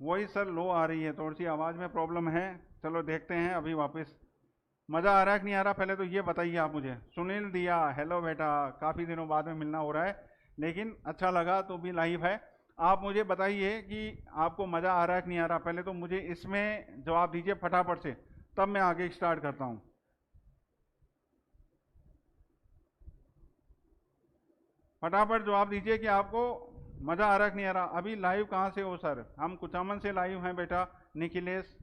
वही सर, लो आ रही है, थोड़ी सी आवाज़ में प्रॉब्लम है। चलो देखते हैं अभी वापस। मज़ा आ रहा है कि नहीं आ रहा, पहले तो ये बताइए आप मुझे। सुनील दिया, हेलो बेटा, काफ़ी दिनों बाद में मिलना हो रहा है, लेकिन अच्छा लगा तो भी लाइव है। आप मुझे बताइए कि आपको मज़ा आ रहा है कि नहीं आ रहा। पहले तो मुझे इसमें जवाब दीजिए फटाफट से, तब मैं आगे स्टार्ट करता हूँ। फटाफट जवाब दीजिए कि आपको मज़ा आ रहा है कि नहीं आ रहा। अभी लाइव कहाँ से हो सर? हम कुचामन से लाइव हैं बेटा, निखिलेश।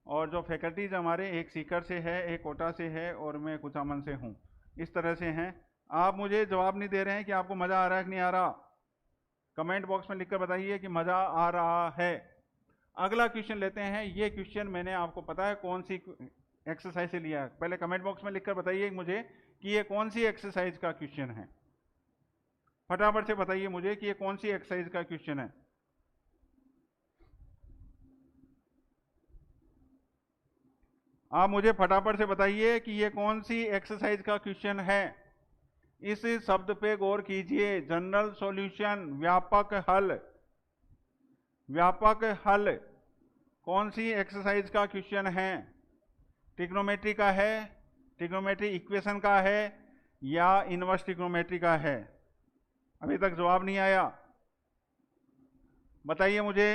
और जो फैकल्टीज हमारे, एक सीकर से है, एक कोटा से है और मैं कुचामन से हूँ, इस तरह से हैं। आप मुझे जवाब नहीं दे रहे हैं कि आपको मज़ा आ रहा है कि नहीं आ रहा। कमेंट बॉक्स में लिखकर बताइए कि मज़ा आ रहा है। अगला क्वेश्चन लेते हैं। ये क्वेश्चन मैंने आपको पता है कौन सी एक्सरसाइज से लिया है, पहले कमेंट बॉक्स में लिखकर बताइए मुझे कि ये कौन सी एक्सरसाइज का क्वेश्चन है। फटाफट से बताइए मुझे कि ये कौन सी एक्सरसाइज का क्वेश्चन है। आप मुझे फटाफट से बताइए कि ये कौन सी एक्सरसाइज का क्वेश्चन है। इस शब्द पे गौर कीजिए, जनरल सॉल्यूशन, व्यापक हल। व्यापक हल कौन सी एक्सरसाइज का क्वेश्चन है? ट्रिग्नोमेट्री का है, ट्रिग्नोमेट्री इक्वेशन का है, या इनवर्स ट्रिग्नोमेट्री का है? अभी तक जवाब नहीं आया, बताइए मुझे।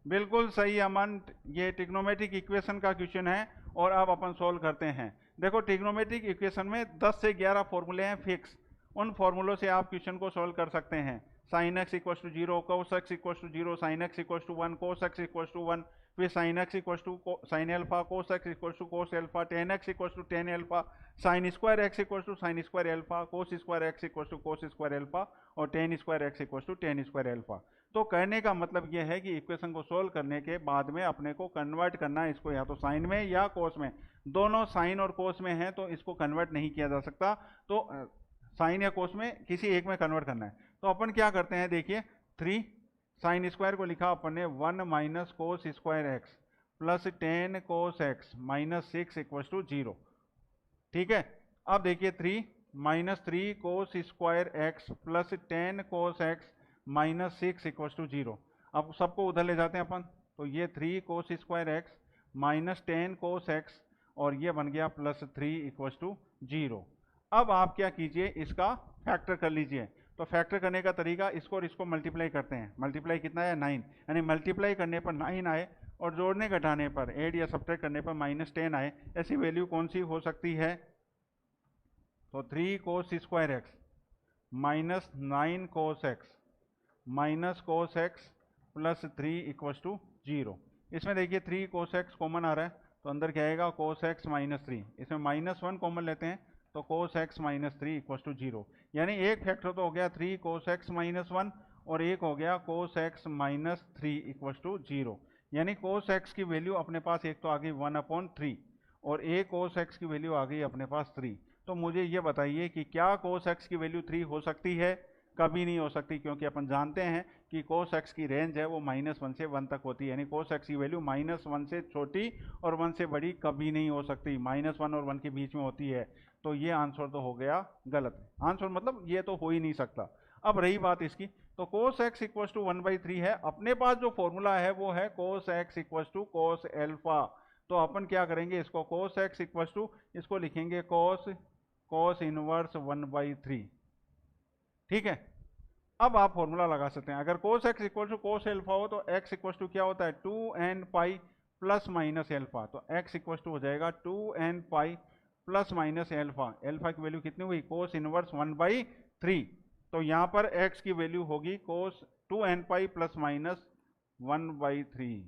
बिल्कुल सही अमन, ये ट्रिग्नोमेट्रिक इक्वेशन का क्वेश्चन है और अब अपन सोल्व करते हैं। देखो ट्रिग्नोमेट्रिक इक्वेशन में 10 से 11 फॉर्मूले हैं फिक्स, उन फॉर्मूलों से आप क्वेश्चन को सोल्व कर सकते हैं। Sine x equal to 0, cos x equal to 0, sine x equal to 1, cos x equal to 1, फिर sine x equal to sine alpha, cos x equal to cos alpha, tan x equal to tan alpha, sine square x equal to sine square alpha, cos square x equal to cos square alpha और tan square x equal to tan square alpha. तो कहने का मतलब यह है कि इक्वेशन को सोल्व करने के बाद में अपने को कन्वर्ट करना है इसको, या तो साइन में या कोस में। दोनों साइन और कोस में है तो इसको कन्वर्ट नहीं किया जा सकता, तो साइन या कोस में किसी एक में कन्वर्ट करना है। तो अपन क्या करते हैं, देखिए 3 साइन स्क्वायर को लिखा अपन ने 1 minus cos square x plus 10 cos x minus 6 equal to 0। ठीक है, अब देखिए 3 minus 3 cos square x plus 10 cos x minus 6 equal to 0। अब सबको उधर ले जाते हैं अपन, तो ये 3 cos square x minus 10 cos x और ये बन गया प्लस 3 इक्वल टू 0। अब आप क्या कीजिए, इसका फैक्टर कर लीजिए। तो फैक्टर करने का तरीका, इसको और इसको मल्टीप्लाई करते हैं। मल्टीप्लाई कितना है 9, यानी मल्टीप्लाई करने पर 9 आए और जोड़ने घटाने पर, ऐड या सब्ट्रैक्ट करने पर माइनस 10 आए। ऐसी वैल्यू कौन सी हो सकती है? तो 3 cos square x minus 9 cos x minus cos x plus 3 equal to 0। इसमें देखिए 3 कोस एक्स कॉमन आ रहा है, तो अंदर क्या आएगा कोस एक्स माइनस 3। इसमें माइनस 1 कॉमन लेते हैं तो cos x minus 3 equal to 0। यानी एक फैक्टर तो हो गया 3 कोस एक्स माइनस 1 और एक हो गया cos x minus 3 equal to 0। यानी कोस एक्स की वैल्यू अपने पास एक तो आ गई 1/3 और एक कोस एक्स की वैल्यू आ गई अपने पास 3। तो मुझे ये बताइए कि क्या कोस एक्स की वैल्यू 3 हो सकती है? कभी नहीं हो सकती, क्योंकि अपन जानते हैं कि कोस एक्स की रेंज है वो -1 से 1 तक होती है। यानी कोस एक्स की वैल्यू -1 से छोटी और 1 से बड़ी कभी नहीं हो सकती, -1 और 1 के बीच में होती है। तो ये आंसर तो हो गया गलत। आंसर मतलब ये तो हो ही नहीं सकता। अब रही बात इसकी, तो कोस एक्स इक्वल टू 1/3 है। अपने पास जो फॉर्मूला है वो है cos x equal to cos alpha. तो अपन क्या करेंगे, इसको कोस एक्स इक्वल टू, इसको लिखेंगे कोस इनवर्स 1/3। ठीक है, अब आप फॉर्मूला लगा सकते हैं। अगर cos x equal to cos alpha हो तो एक्स इक्वल टू क्या होता है 2n pi plus minus alpha. तो एक्स इक्वल टू हो जाएगा 2n pi plus minus alpha. Alpha की वैल्यू कितनी हुई, कोस इनवर्स 1/3। तो यहाँ पर एक्स की वैल्यू होगी cos 2n pi plus minus 1/3।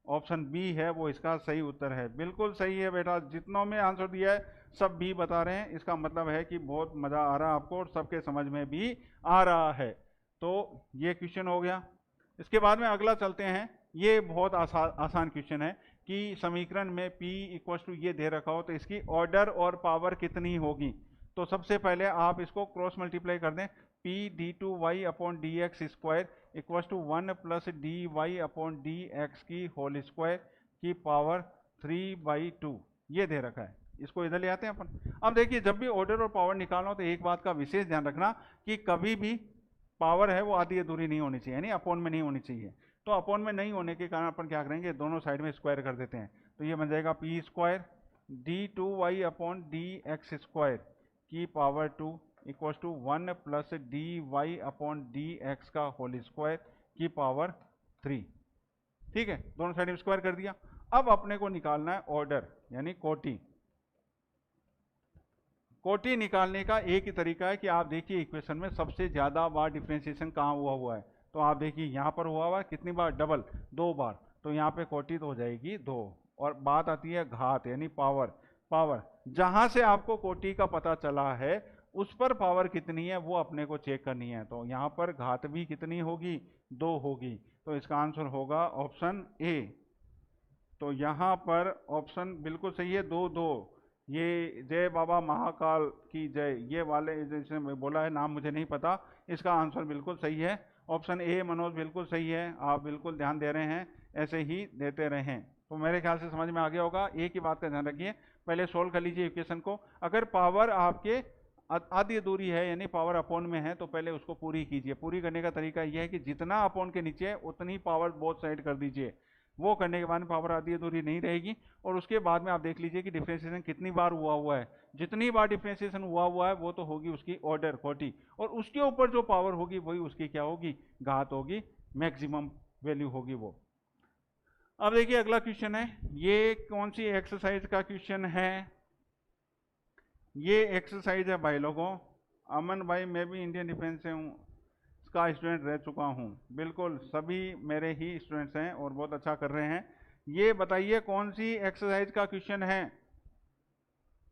Option B है वो इसका सही उत्तर है। बिल्कुल सही है बेटा, जितनों में आंसर दिया है सब बी बता रहे हैं, इसका मतलब है कि बहुत मज़ा आ रहा है आपको और सबके समझ में भी आ रहा है। तो ये क्वेश्चन हो गया। इसके बाद में अगला चलते हैं। ये बहुत आसान क्वेश्चन है कि समीकरण में P इक्वल टू ये दे रखा हो तो इसकी ऑर्डर और पावर कितनी होगी। तो सबसे पहले आप इसको क्रॉस मल्टीप्लाई कर दें। P d2y upon d x square equal to 1 plus d y upon d x की होल स्क्वायर की पावर 3/2 ये दे रखा है। इसको इधर ले आते हैं अपन। अब देखिए, जब भी ऑर्डर और पावर निकालना हो तो एक बात का विशेष ध्यान रखना कि कभी भी पावर है वो आधी अधूरी नहीं होनी चाहिए, यानी अपॉन में नहीं होनी चाहिए। तो अपॉन में नहीं होने के कारण अपन क्या करेंगे, दोनों साइड में स्क्वायर कर देते हैं। तो ये बन जाएगा p square d2y upon d x square की power 2 equal to 1 plus d y upon d x का होल स्क्वायर की पावर 3। ठीक है, दोनों साइड में स्क्वायर कर दिया। अब अपने को निकालना है ऑर्डर यानी कोटि। कोटि निकालने का एक ही तरीका है कि आप देखिए इक्वेशन में सबसे ज्यादा बार डिफरेंशिएशन कहाँ हुआ है। तो आप देखिए यहाँ पर हुआ है कितनी बार, डबल, 2 बार। तो यहाँ पे कोटि तो हो जाएगी 2। और बात आती है घात यानी पावर। पावर जहां से आपको कोटि का पता चला है उस पर पावर कितनी है वो अपने को चेक करनी है। तो यहाँ पर घात भी कितनी होगी, 2 होगी। तो इसका आंसर होगा ऑप्शन ए। तो यहाँ पर ऑप्शन बिल्कुल सही है, 2 2। ये जय बाबा महाकाल की जय, ये वाले जिसने बोला है नाम मुझे नहीं पता, इसका आंसर बिल्कुल सही है। ऑप्शन ए मनोज बिल्कुल सही है, आप बिल्कुल ध्यान दे रहे हैं, ऐसे ही देते रहें। तो मेरे ख्याल से समझ में आ गया होगा। एक ही बात का ध्यान रखिए, पहले सोल्व कर लीजिए इक्वेशन को। अगर पावर आपके आधी अधूरी है यानी पावर अपॉन में है तो पहले उसको पूरी कीजिए। पूरी करने का तरीका यह है कि जितना अपॉन के नीचे है उतनी पावर बोथ साइड कर दीजिए। वो करने के बाद में पावर आधी अधूरी नहीं रहेगी। और उसके बाद में आप देख लीजिए कि डिफरेंशिएशन कितनी बार हुआ है। जितनी बार डिफरेंशिएशन हुआ है वो तो होगी उसकी ऑर्डर कोटि, और उसके ऊपर जो पावर होगी वही उसकी क्या होगी, घात होगी, मैक्सिमम वैल्यू होगी वो। अब देखिए अगला क्वेश्चन है, ये कौन सी एक्सरसाइज का क्वेश्चन है। ये एक्सरसाइज है भाई लोगों। अमन भाई, मैं भी इंडियन डिफेंस से हूँ, का स्टूडेंट रह चुका हूँ। बिल्कुल सभी मेरे ही स्टूडेंट्स हैं और बहुत अच्छा कर रहे हैं। ये बताइए कौन सी एक्सरसाइज का क्वेश्चन है।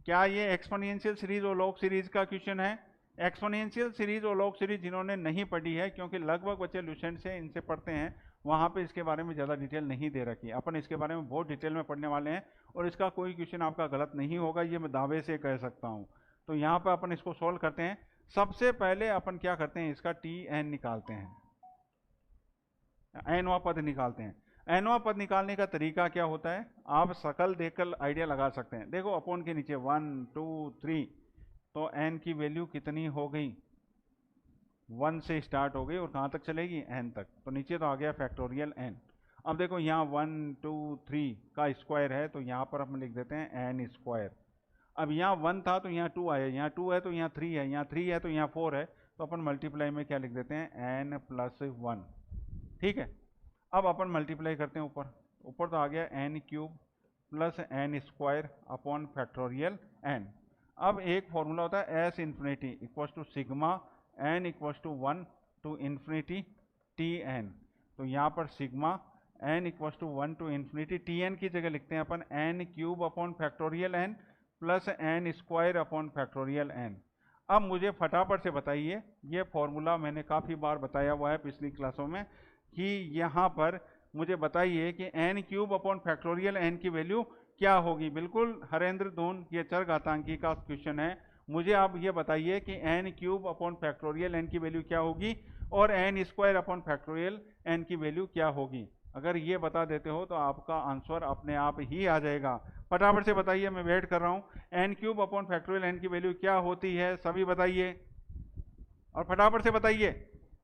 क्या ये एक्सपोनेंशियल सीरीज और लॉग सीरीज का क्वेश्चन है। एक्सपोनेंशियल सीरीज और लॉग सीरीज जिन्होंने नहीं पढ़ी है, क्योंकि लगभग बच्चे लुसेंट से इनसे पढ़ते हैं, वहाँ पे इसके बारे में ज़्यादा डिटेल नहीं दे रखी। अपन इसके बारे में बहुत डिटेल में पढ़ने वाले हैं और इसका कोई क्वेश्चन आपका गलत नहीं होगा, ये मैं दावे से कह सकता हूँ। तो यहाँ पर अपन इसको सॉल्व करते हैं। सबसे पहले अपन क्या करते हैं, इसका टी एन निकालते हैं, एनवा पद निकालते हैं। एनवा पद निकालने का तरीका क्या होता है, आप शकल देखकर आइडिया लगा सकते हैं। देखो अपॉन के नीचे 1 2 3, तो एन की वैल्यू कितनी हो गई, 1 से स्टार्ट हो गई और कहाँ तक चलेगी, एन तक। तो नीचे तो आ गया फैक्टोरियल एन। अब देखो यहाँ 1 2 3 का स्क्वायर है तो यहाँ पर हम लिख देते हैं एन स्क्वायर। अब यहाँ 1 था तो यहाँ 2 आया, यहाँ 2 है तो यहाँ 3 है, यहाँ 3 है तो यहाँ 4 है। तो अपन मल्टीप्लाई में क्या लिख देते हैं, n प्लस 1। ठीक है, अब अपन मल्टीप्लाई करते हैं ऊपर। ऊपर तो आ गया n cube plus n square upon factorial n। अब एक फॉर्मूला होता है S infinity equal to sigma n equal to 1 to infinity t n. तो यहाँ पर sigma n equal to 1 to infinity t n की जगह लिखते हैं अपन n cube upon factorial n plus n square upon factorial n. अब मुझे फटाफट से बताइए, ये फॉर्मूला मैंने काफ़ी बार बताया हुआ है पिछली क्लासों में, कि यहाँ पर मुझे बताइए कि n cube upon factorial n की वैल्यू क्या होगी। बिल्कुल हरेंद्र दून, ये चरघातांकी का क्वेश्चन है। मुझे आप ये बताइए कि n cube upon factorial n की वैल्यू क्या होगी और n square upon factorial n की वैल्यू क्या होगी। अगर ये बता देते हो तो आपका आंसर अपने आप ही आ जाएगा। फटाफट से बताइए, मैं वेट कर रहा हूँ। N cube upon factorial n की वैल्यू क्या होती है, सभी बताइए और फटाफट से बताइए।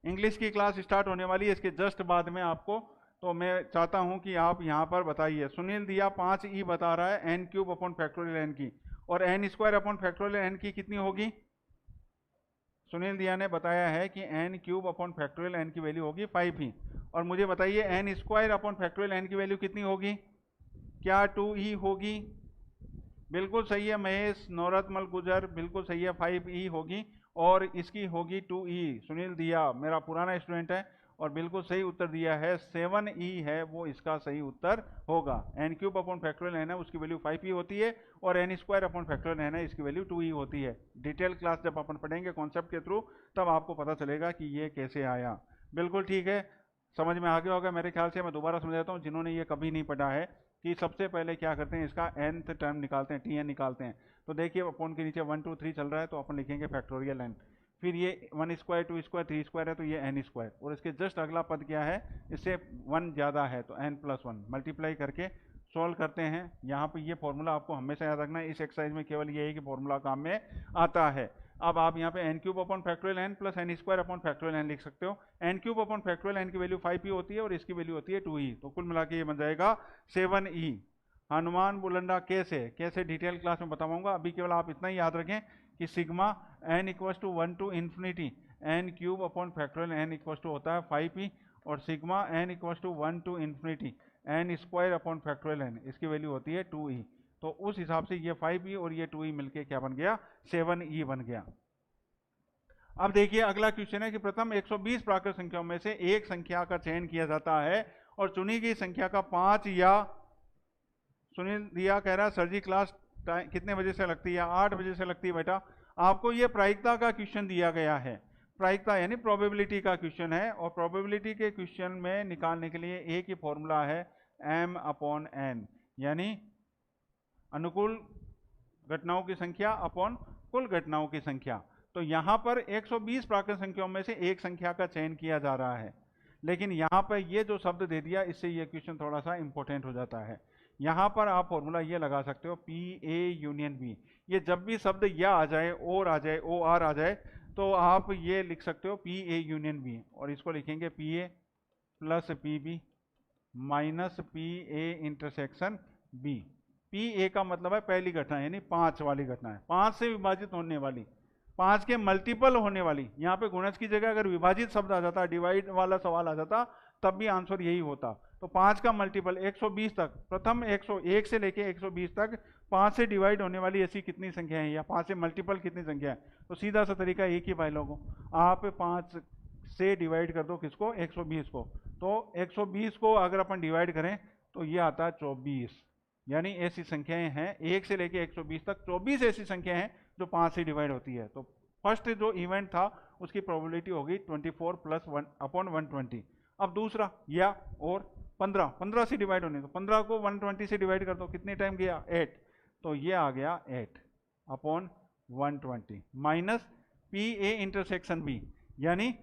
इंग्लिश की क्लास स्टार्ट होने वाली है इसके जस्ट बाद में आपको, तो मैं चाहता हूं कि आप यहां पर बताइए। सुनील दिया 5 ई बता रहा है n cube upon factorial n की, और n square upon factorial n की कितनी होगी। सुनील दिया ने बताया है कि n cube upon factorial n की वैल्यू होगी 5 ही। और मुझे बताइए n square upon factorial n की वैल्यू कितनी होगी, क्या 2e होगी। बिल्कुल सही है महेश नौरतमल गुजर, बिल्कुल सही है, 5e होगी और इसकी होगी 2e। सुनील दिया मेरा पुराना स्टूडेंट है और बिल्कुल सही उत्तर दिया है 7e है वो इसका सही उत्तर होगा। n³ अपॉन फैक्टोरियल n है उसकी वैल्यू 5e होती है और n² अपॉन फैक्टोरियल n है इसकी वैल्यू 2e होती है। डिटेल क्लास जब अपन पढ़ेंगे कॉन्सेप्ट के थ्रू तब आपको पता चलेगा कि ये कैसे आया। बिल्कुल ठीक है, समझ में आ गया होगा मेरे ख्याल से। मैं दोबारा समझाता हूँ जिन्होंने ये कभी नहीं पढ़ा है कि सबसे पहले क्या करते हैं, इसका nth टर्म निकालते हैं, tn निकालते हैं। तो देखिए अपॉन के नीचे 1 2 3 चल रहा है तो अपन लिखेंगे फैक्टोरियल n, फिर ये 1 स्क्वायर 2 स्क्वायर 3 स्क्वायर है तो ये n स्क्वायर, और इसके जस्ट अगला पद क्या है, इससे 1 ज़्यादा है तो n+1 मल्टीप्लाई करके सॉल्व करते हैं। यहाँ पे ये फॉर्मूला आपको हमेशा याद रखना है, इस एक्सरसाइज में केवल ये है कि फॉर्मूला काम में आता है। अब आप यहाँ पे n³ upon factorial n plus n² upon factorial n लिख सकते हो। n³ अपॉन फैक्टोरियल n की वैल्यू 5e होती है और इसकी वैल्यू होती है 2e, तो कुल मिला के ये बन जाएगा 7e। हनुमान बुलंदा कैसे डिटेल क्लास में बताऊंगा, अभी केवल आप इतना ही याद रखें कि sigma n equals to 1 to infinity n³ upon factorial n equals to होता है 5e और sigma n equals to 1 to infinity n² upon factorial n इसकी वैल्यू होती है 2e। तो उस हिसाब से ये 5e और ये 2e मिलके क्या बन गया, 7e बन गया। अब देखिए अगला क्वेश्चन है कि प्रथम 120 प्राकृत संख्याओं में से एक संख्या का चयन किया जाता है और चुनी गई संख्या का 5 या सुनील दिया कह रहा है सर जी क्लास कितने बजे से लगती है, 8 बजे से लगती है बेटा। आपको ये प्रायिकता का क्वेश्चन दिया गया है, प्रायिकता यानी प्रोबेबिलिटी का क्वेश्चन है, और प्रोबेबिलिटी के क्वेश्चन में निकालने के लिए एक ही फॉर्मूला है m/n, यानी अनुकूल घटनाओं की संख्या अपॉन कुल घटनाओं की संख्या। तो यहाँ पर 120 प्राकृत संख्याओं में से एक संख्या का चयन किया जा रहा है, लेकिन यहाँ पर ये जो शब्द दे दिया इससे ये क्वेश्चन थोड़ा सा इंपॉर्टेंट हो जाता है। यहाँ पर आप फॉर्मूला ये लगा सकते हो PA यूनियन B, ये जब भी शब्द या आ जाए और आ जाए OR आ जाए तो आप ये लिख सकते हो PA यूनियन B, और इसको लिखेंगे PA plus PB minus PA intersection B। PA का मतलब है पहली घटना यानी 5 वाली घटना है, 5 से विभाजित होने वाली, 5 के मल्टीपल होने वाली। यहाँ पे गुणज की जगह अगर विभाजित शब्द आ जाता, डिवाइड वाला सवाल आ जाता, तब भी आंसर यही होता। तो 5 का मल्टीपल 120 तक, प्रथम 101 से लेके 120 तक 5 से डिवाइड होने वाली ऐसी कितनी संख्या है, या 5 से मल्टीपल कितनी संख्या है। तो सीधा सा तरीका एक ही भाई लोगों, आप 5 से डिवाइड कर दो किसको, 120 को। तो 120 को अगर अपन डिवाइड करें तो ये आता है 24, यानी ऐसी संख्याएं हैं 1 से लेके 120 तक 24 ऐसी संख्या हैं जो 5 से डिवाइड होती है। तो फर्स्ट जो इवेंट था उसकी प्रोबेबिलिटी होगी 24 प्लस 1 अपॉन 120। अब दूसरा या और 15 से डिवाइड होने, तो 15 को 120 से डिवाइड कर दो, कितने टाइम गया 8, तो ये आ गया 8 upon 120 minus PA intersection B, यानी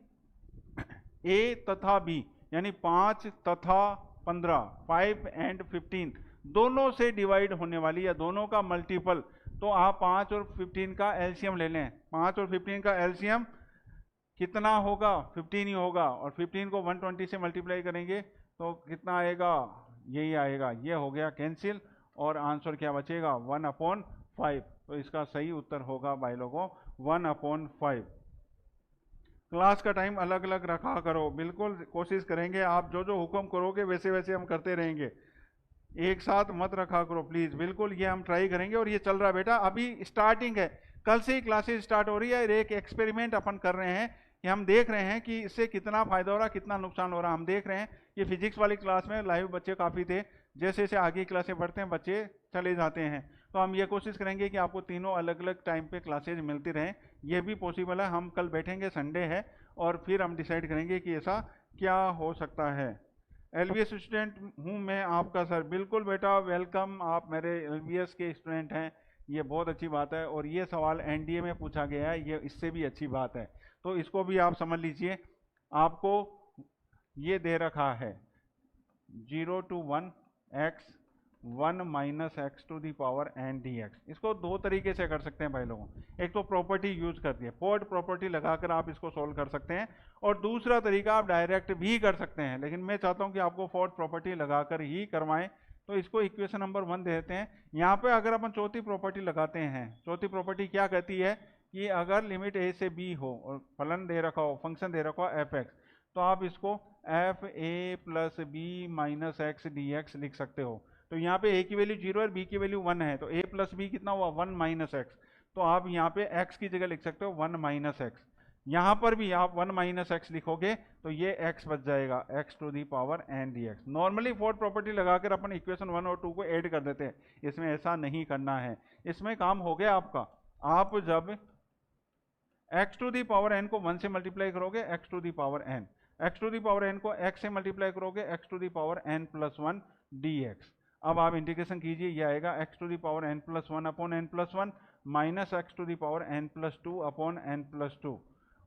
A तथा B, यानी 5 तथा 15 5 एंड 15 दोनों से डिवाइड होने वाली या दोनों का मल्टीपल। तो आप 5 और 15 का एलसीएम ले लें, 5 और 15 का एलसीएम कितना होगा, 15 ही होगा, और 15 को 120 से मल्टीप्लाई करेंगे तो कितना आएगा, यही आएगा, ये हो गया कैंसिल, और आंसर क्या बचेगा 1/5। तो इसका सही उत्तर होगा भाई लोगों 1/5। क्लास का टाइम अलग अलग रखा करो, बिल्कुल कोशिश करेंगे, आप जो जो हुक्म करोगे वैसे वैसे हम करते रहेंगे, एक साथ मत रखा करो प्लीज, बिल्कुल ये हम ट्राई करेंगे। और ये चल रहा है बेटा, अभी स्टार्टिंग है, कल से ही क्लासेस स्टार्ट हो रही है, एक एक्सपेरिमेंट अपन कर रहे हैं कि हम देख रहे हैं कि इससे कितना फायदा हो रहा है कितना नुकसान हो रहा है। हम देख रहे हैं कि फिजिक्स वाली क्लास में लाइव बच्चे काफ़ी थे, जैसे जैसे आगे क्लासें बढ़ते हैं बच्चे चले जाते हैं, तो हम ये कोशिश करेंगे कि आपको तीनों अलग अलग टाइम पे क्लासेज मिलती रहें। ये भी पॉसिबल है, हम कल बैठेंगे, संडे है, और फिर हम डिसाइड करेंगे कि ऐसा क्या हो सकता है। LBS स्टूडेंट हूँ मैं आपका सर, बिल्कुल बेटा वेलकम, आप मेरे LBS के स्टूडेंट हैं, ये बहुत अच्छी बात है। और ये सवाल NDA में पूछा गया है, ये इससे भी अच्छी बात है, तो इसको भी आप समझ लीजिए। आपको ये दे रखा है 0 to 1 x 1 minus x to the power n dx। इसको दो तरीके से कर सकते हैं भाई लोगों, एक तो प्रॉपर्टी यूज करती है, फोर्ड प्रॉपर्टी लगाकर आप इसको सोल्व कर सकते हैं, और दूसरा तरीका आप डायरेक्ट भी कर सकते हैं, लेकिन मैं चाहता हूं कि आपको फोर्ड प्रॉपर्टी लगाकर ही करवाएं। तो इसको इक्वेशन नंबर 1 दे देते हैं। यहाँ पे अगर अपन चौथी प्रॉपर्टी लगाते हैं, चौथी प्रॉपर्टी क्या कहती है कि अगर लिमिट a से b हो और फलन दे रखा हो, फंक्शन दे रखा हो f(x), तो आप इसको f(a plus b minus x dx) लिख सकते हो। तो यहाँ पे a की वैल्यू 0 और b की वैल्यू 1 है, तो a प्लस b कितना हुआ 1 माइनस एक्स, तो आप यहाँ पे x की जगह लिख सकते हो 1 माइनस एक्स। यहाँ पर भी आप 1 माइनस एक्स लिखोगे तो ये x बच जाएगा, x to the power n dx। Normally fourth property लगाकर अपन इक्वेशन 1 और 2 को ऐड कर देते हैं, इसमें ऐसा नहीं करना है। इसमें काम हो गया आपका। आप जब x to the power n को 1 से मल्टीप्लाई करोगे, x to the power n, x to the power n को x से मल्टीप्लाई करोगे, x to the power n plus 1 dx। अब आप इंटीग्रेशन कीजिए, ये आएगा x to the power n plus 1 upon n plus 1 minus x to the power n plus 2 upon n plus 2,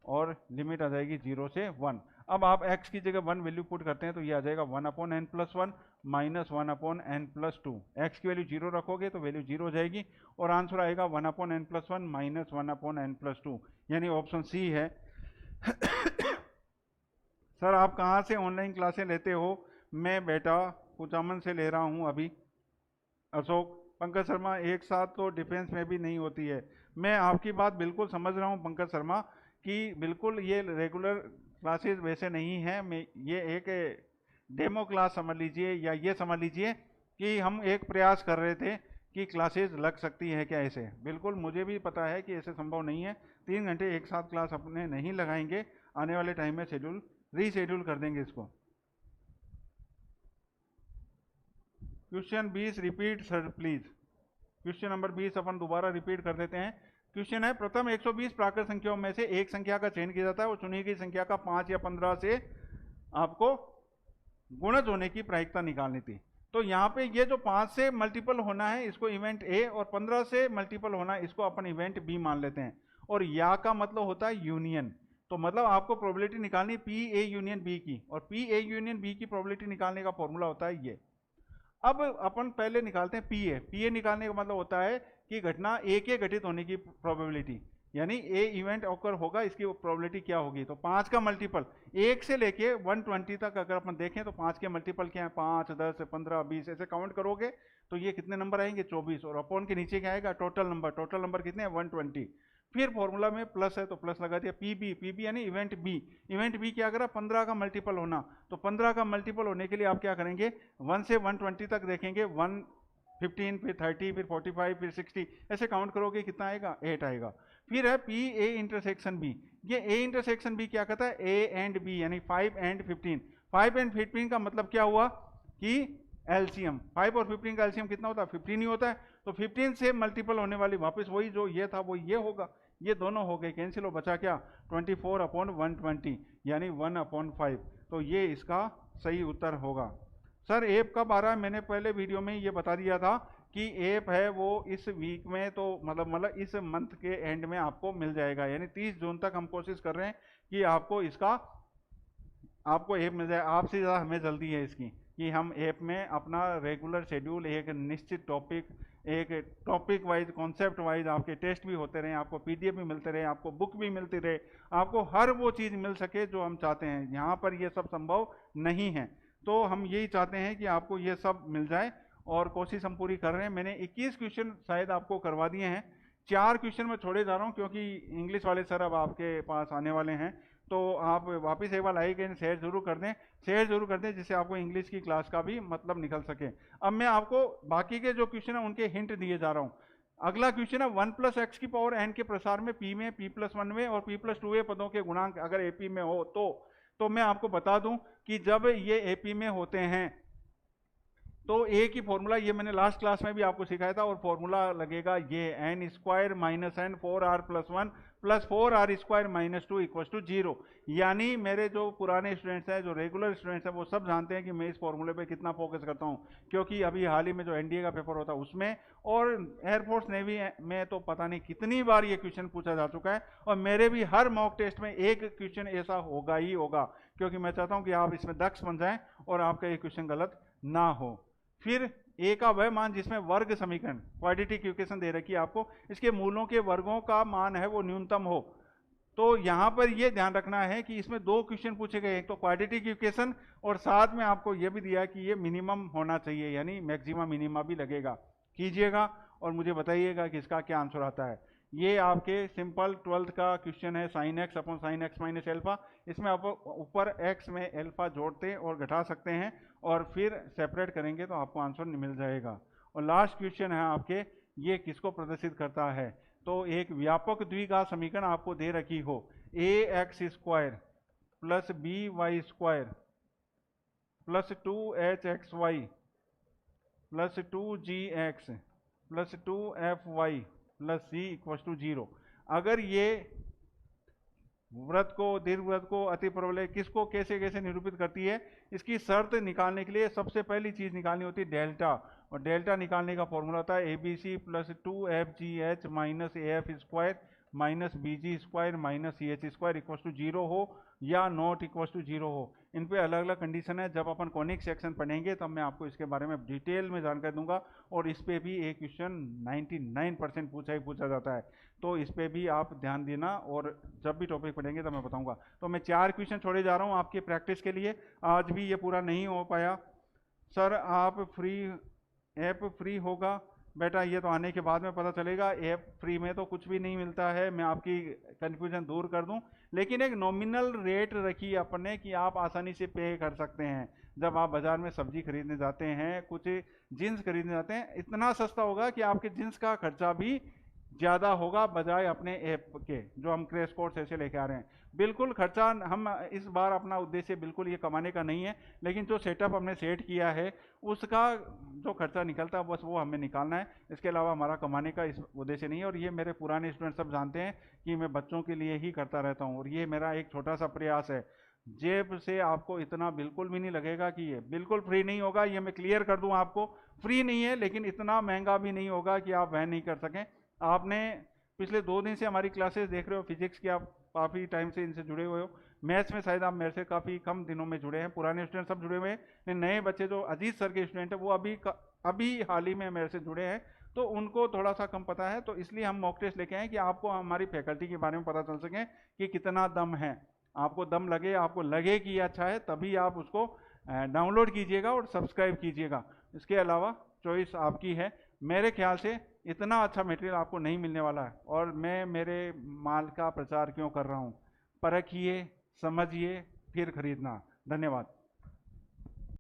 और लिमिट आ जाएगी 0 से 1। अब आप x की जगह 1 वैल्यू पुट करते हैं तो ये आ जाएगा 1 upon n plus 1 minus 1 upon n plus 2। x की वैल्यू 0 रखोगे तो वैल्यू 0 हो जाएगी और आंसर आएगा 1 upon n plus 1 minus 1 upon n plus 2, यानी ऑप्शन सी है। सर आप कहाँ से ऑनलाइन क्लासें लेते हो? मैं बेटा कुचामन से ले रहा हूँ अभी। अशोक, पंकज शर्मा, एक साथ तो डिफेंस में भी नहीं होती है। मैं आपकी बात बिल्कुल समझ रहा हूँ पंकज शर्मा कि बिल्कुल ये रेगुलर क्लासेस वैसे नहीं है। मैं ये एक डेमो क्लास समझ लीजिए, या ये समझ लीजिए कि हम एक प्रयास कर रहे थे कि क्लासेस लग सकती है क्या ऐसे। बिल्कुल मुझे भी पता है कि ऐसे संभव नहीं है, 3 घंटे एक साथ क्लास अपने नहीं लगाएंगे। आने वाले टाइम में शेड्यूल रीशेड्यूल कर देंगे इसको। Question 20 repeat sir please. Question number 20 अपन दोबारा रिपीट कर देते हैं। क्वेश्चन है, प्रथम 120 प्राकृत संख्याओं में से एक संख्या का चयन किया जाता है और चुनी गई संख्या का 5 या 15 से आपको गुणज होने की प्रायिकता निकालनी थी। तो यहाँ पे ये जो 5 से मल्टीपल होना है इसको इवेंट ए, और 15 से मल्टीपल होना है इसको अपन इवेंट बी मान लेते हैं। और या का मतलब होता है यूनियन, तो मतलब आपको प्रोबेबिलिटी निकालनी पी ए यूनियन बी की, और पी ए यूनियन बी की प्रोबेबिलिटी निकालने का फॉर्मूला होता है ये। अब अपन पहले निकालते हैं पी ए। पी ए निकालने का मतलब होता है कि घटना ए के घटित होने की प्रोबेबिलिटी, यानी ए इवेंट ऑकर होगा, इसकी प्रोबेबिलिटी क्या होगी। तो 5 का मल्टीपल 1 से लेके 120 तक अगर अपन देखें तो 5 के मल्टीपल क्या है, 5, 10, 15, 20 ऐसे काउंट करोगे तो ये कितने नंबर आएंगे, 24। और अपॉन के नीचे क्या आएगा, टोटल नंबर। टोटल नंबर कितने हैं, 120। फिर फॉर्मूला में प्लस है तो प्लस लगा दिया, पी बी। पी बी यानी इवेंट बी। इवेंट बी क्या करा, 15 का मल्टीपल होना। तो 15 का मल्टीपल होने के लिए आप क्या करेंगे, 1 से 120 तक देखेंगे, 115, फिर 30, फिर 45, फिर 60 ऐसे काउंट करोगे, कितना आएगा, 8 आएगा। फिर है पी ए इंटरसेक्शन बी। ये ए इंटरसेक्शन बी क्या कहता है, ए एंड बी, यानी 5 एंड 15। 5 एंड 15 का मतलब क्या हुआ कि एलसीएम, 5 और 15 का एलसीएम कितना होता है, 15 ही होता है। तो 15 से मल्टीपल होने वाली वापस वही जो ये था वो ये होगा, ये दोनों हो गए कैंसिल, हो बचा क्या, 24 अपॉन 120 यानी 1/5। तो ये इसका सही उत्तर होगा। सर एप कब आ रहा है, मैंने पहले वीडियो में ये बता दिया था कि एप है वो इस वीक में, तो मतलब इस मंथ के एंड में आपको मिल जाएगा, यानी 30 जून तक हम कोशिश कर रहे हैं कि आपको इसका आपको ऐप मिल जाए। आपसे ज़्यादा हमें जल्दी है इसकी कि हम ऐप में अपना रेगुलर शेड्यूल, एक निश्चित टॉपिक, एक टॉपिक वाइज, कॉन्सेप्ट वाइज आपके टेस्ट भी होते रहे, आपको पीडीएफ भी मिलते रहे, आपको बुक भी मिलती रहे, आपको हर वो चीज़ मिल सके जो हम चाहते हैं। यहाँ पर ये सब संभव नहीं है, तो हम यही चाहते हैं कि आपको ये सब मिल जाए और कोशिश हम पूरी कर रहे हैं। मैंने 21 क्वेश्चन शायद आपको करवा दिए हैं, 4 क्वेश्चन मैं छोड़े जा रहा हूँ क्योंकि इंग्लिश वाले सर अब आपके पास आने वाले हैं। तो आप वापस एक बार लाइक एंड शेयर जरूर कर दें, शेयर जरूर कर दें, जिससे आपको इंग्लिश की क्लास का भी मतलब निकल सके। अब मैं आपको बाकी के जो क्वेश्चन है उनके हिंट दिए जा रहा हूँ। अगला क्वेश्चन है 1 + x की पावर n के प्रसार में p में p+1 में और p+2 पदों के गुणांक अगर एपी में हो तो मैं आपको बता दूं कि जब ये एपी में होते हैं तो ए की फॉर्मूला ये मैंने लास्ट क्लास में भी आपको सिखाया था, और फॉर्मूला लगेगा ये n² - n 4r+1 + 4r² - 2 = 0। यानी मेरे जो पुराने स्टूडेंट्स हैं, जो रेगुलर स्टूडेंट्स हैं, वो सब जानते हैं कि मैं इस फॉर्मूले पे कितना फोकस करता हूँ, क्योंकि अभी हाल ही में जो एनडीए का पेपर होता है उसमें और एयरफोर्स नेवी में तो पता नहीं कितनी बार ये क्वेश्चन पूछा जा चुका है, और मेरे भी हर मॉक टेस्ट में एक क्वेश्चन ऐसा होगा ही होगा, क्योंकि मैं चाहता हूँ कि आप इसमें दक्ष बन जाएं और आपका ये क्वेश्चन गलत ना हो। फिर ए का वह मान जिसमें वर्ग समीकरण, क्वाड्रेटिक इक्वेशन दे रखी है आपको, इसके मूलों के वर्गों का मान है वो न्यूनतम हो। तो यहां पर ये ध्यान रखना है कि इसमें 2 क्वेश्चन पूछे गए, एक तो क्वाड्रेटिक इक्वेशन और साथ में आपको ये भी दिया कि ये मिनिमम होना चाहिए, यानी मैक्सिमम मिनिमा भी लगेगा। कीजिएगा और मुझे बताइएगा कि इसका क्या आंसर आता है। ये आपके सिंपल 12th का क्वेश्चन है, sin x / sin x - alpha. इसमें आप ऊपर x में अल्फा जोड़ते और घटा सकते हैं और फिर सेपरेट करेंगे तो आपको आंसर मिल जाएगा। और लास्ट क्वेश्चन है आपके, ये किसको प्रदर्शित करता है, तो एक व्यापक द्विघात समीकरण आपको दे रखी हो, ax² plus by² plus 2hxy plus 2gx plus 2fy plus c equal to 0। अगर ये व्रत को, दीर्घवृत्त को, अति परवलय किसको कैसे कैसे निरूपित करती है, इसकी शर्त निकालने के लिए सबसे पहली चीज निकालनी होती है डेल्टा, और डेल्टा निकालने का फॉर्मूला होता है ABC plus 2FGH minus AF² minus BG² minus CH² equal to 0 हो या नॉट इक्वल टू 0 हो। इन पे अलग अलग कंडीशन है, जब अपन कॉनिक सेक्शन पढ़ेंगे तब मैं आपको इसके बारे में डिटेल में जानकारी दूंगा, और इस पे भी एक क्वेश्चन 99% पूछा जाता है, तो इस पे भी आप ध्यान देना, और जब भी टॉपिक पढ़ेंगे तब मैं बताऊंगा। तो मैं 4 क्वेश्चन छोड़े जा रहा हूँ आपकी प्रैक्टिस के लिए, आज भी ये पूरा नहीं हो पाया। सर आप ऐप फ्री होगा? बेटा ये तो आने के बाद में पता चलेगा, ऐप फ्री में तो कुछ भी नहीं मिलता है, मैं आपकी कन्फ्यूजन दूर कर दूं, लेकिन एक नॉमिनल रेट रखी अपने कि आप आसानी से पे कर सकते हैं। जब आप बाजार में सब्जी खरीदने जाते हैं, कुछ जींस खरीदने जाते हैं, इतना सस्ता होगा कि आपके जींस का खर्चा भी ज़्यादा होगा बजाय अपने ऐप के, जो हम क्रैश कोर्स ऐसे लेके आ रहे हैं। बिल्कुल खर्चा हम इस बार, अपना उद्देश्य बिल्कुल ये कमाने का नहीं है, लेकिन जो सेटअप हमने सेट किया है उसका जो खर्चा निकलता है बस वो हमें निकालना है, इसके अलावा हमारा कमाने का इस उद्देश्य नहीं है। और ये मेरे पुराने स्टूडेंट सब जानते हैं कि मैं बच्चों के लिए ही करता रहता हूँ, और ये मेरा एक छोटा सा प्रयास है। जेब से आपको इतना बिल्कुल भी नहीं लगेगा कि ये बिल्कुल फ्री नहीं होगा, ये मैं क्लियर कर दूं आपको, फ्री नहीं है, लेकिन इतना महंगा भी नहीं होगा कि आप वह नहीं कर सकें। आपने पिछले 2 दिन से हमारी क्लासेस देख रहे हो, फिजिक्स की आप काफ़ी टाइम से इनसे जुड़े हुए हो, मैथ्स में शायद आप मेरे से काफ़ी कम दिनों में जुड़े हैं, पुराने स्टूडेंट सब जुड़े हुए हैं, लेकिन नए बच्चे जो अजीत सर के स्टूडेंट हैं वो अभी हाल ही में मेरे से जुड़े हैं, तो उनको थोड़ा सा कम पता है, तो इसलिए हम मॉक टेस्ट लेके आए कि आपको हमारी फैकल्टी के बारे में पता चल सके कि कितना दम है। आपको दम लगे, आपको लगे कि अच्छा है, तभी आप उसको डाउनलोड कीजिएगा और सब्सक्राइब कीजिएगा। इसके अलावा चॉइस आपकी है। मेरे ख्याल से इतना अच्छा मटेरियल आपको नहीं मिलने वाला है, और मैं मेरे माल का प्रचार क्यों कर रहा हूँ? परखिए, समझिए, फिर खरीदना। धन्यवाद।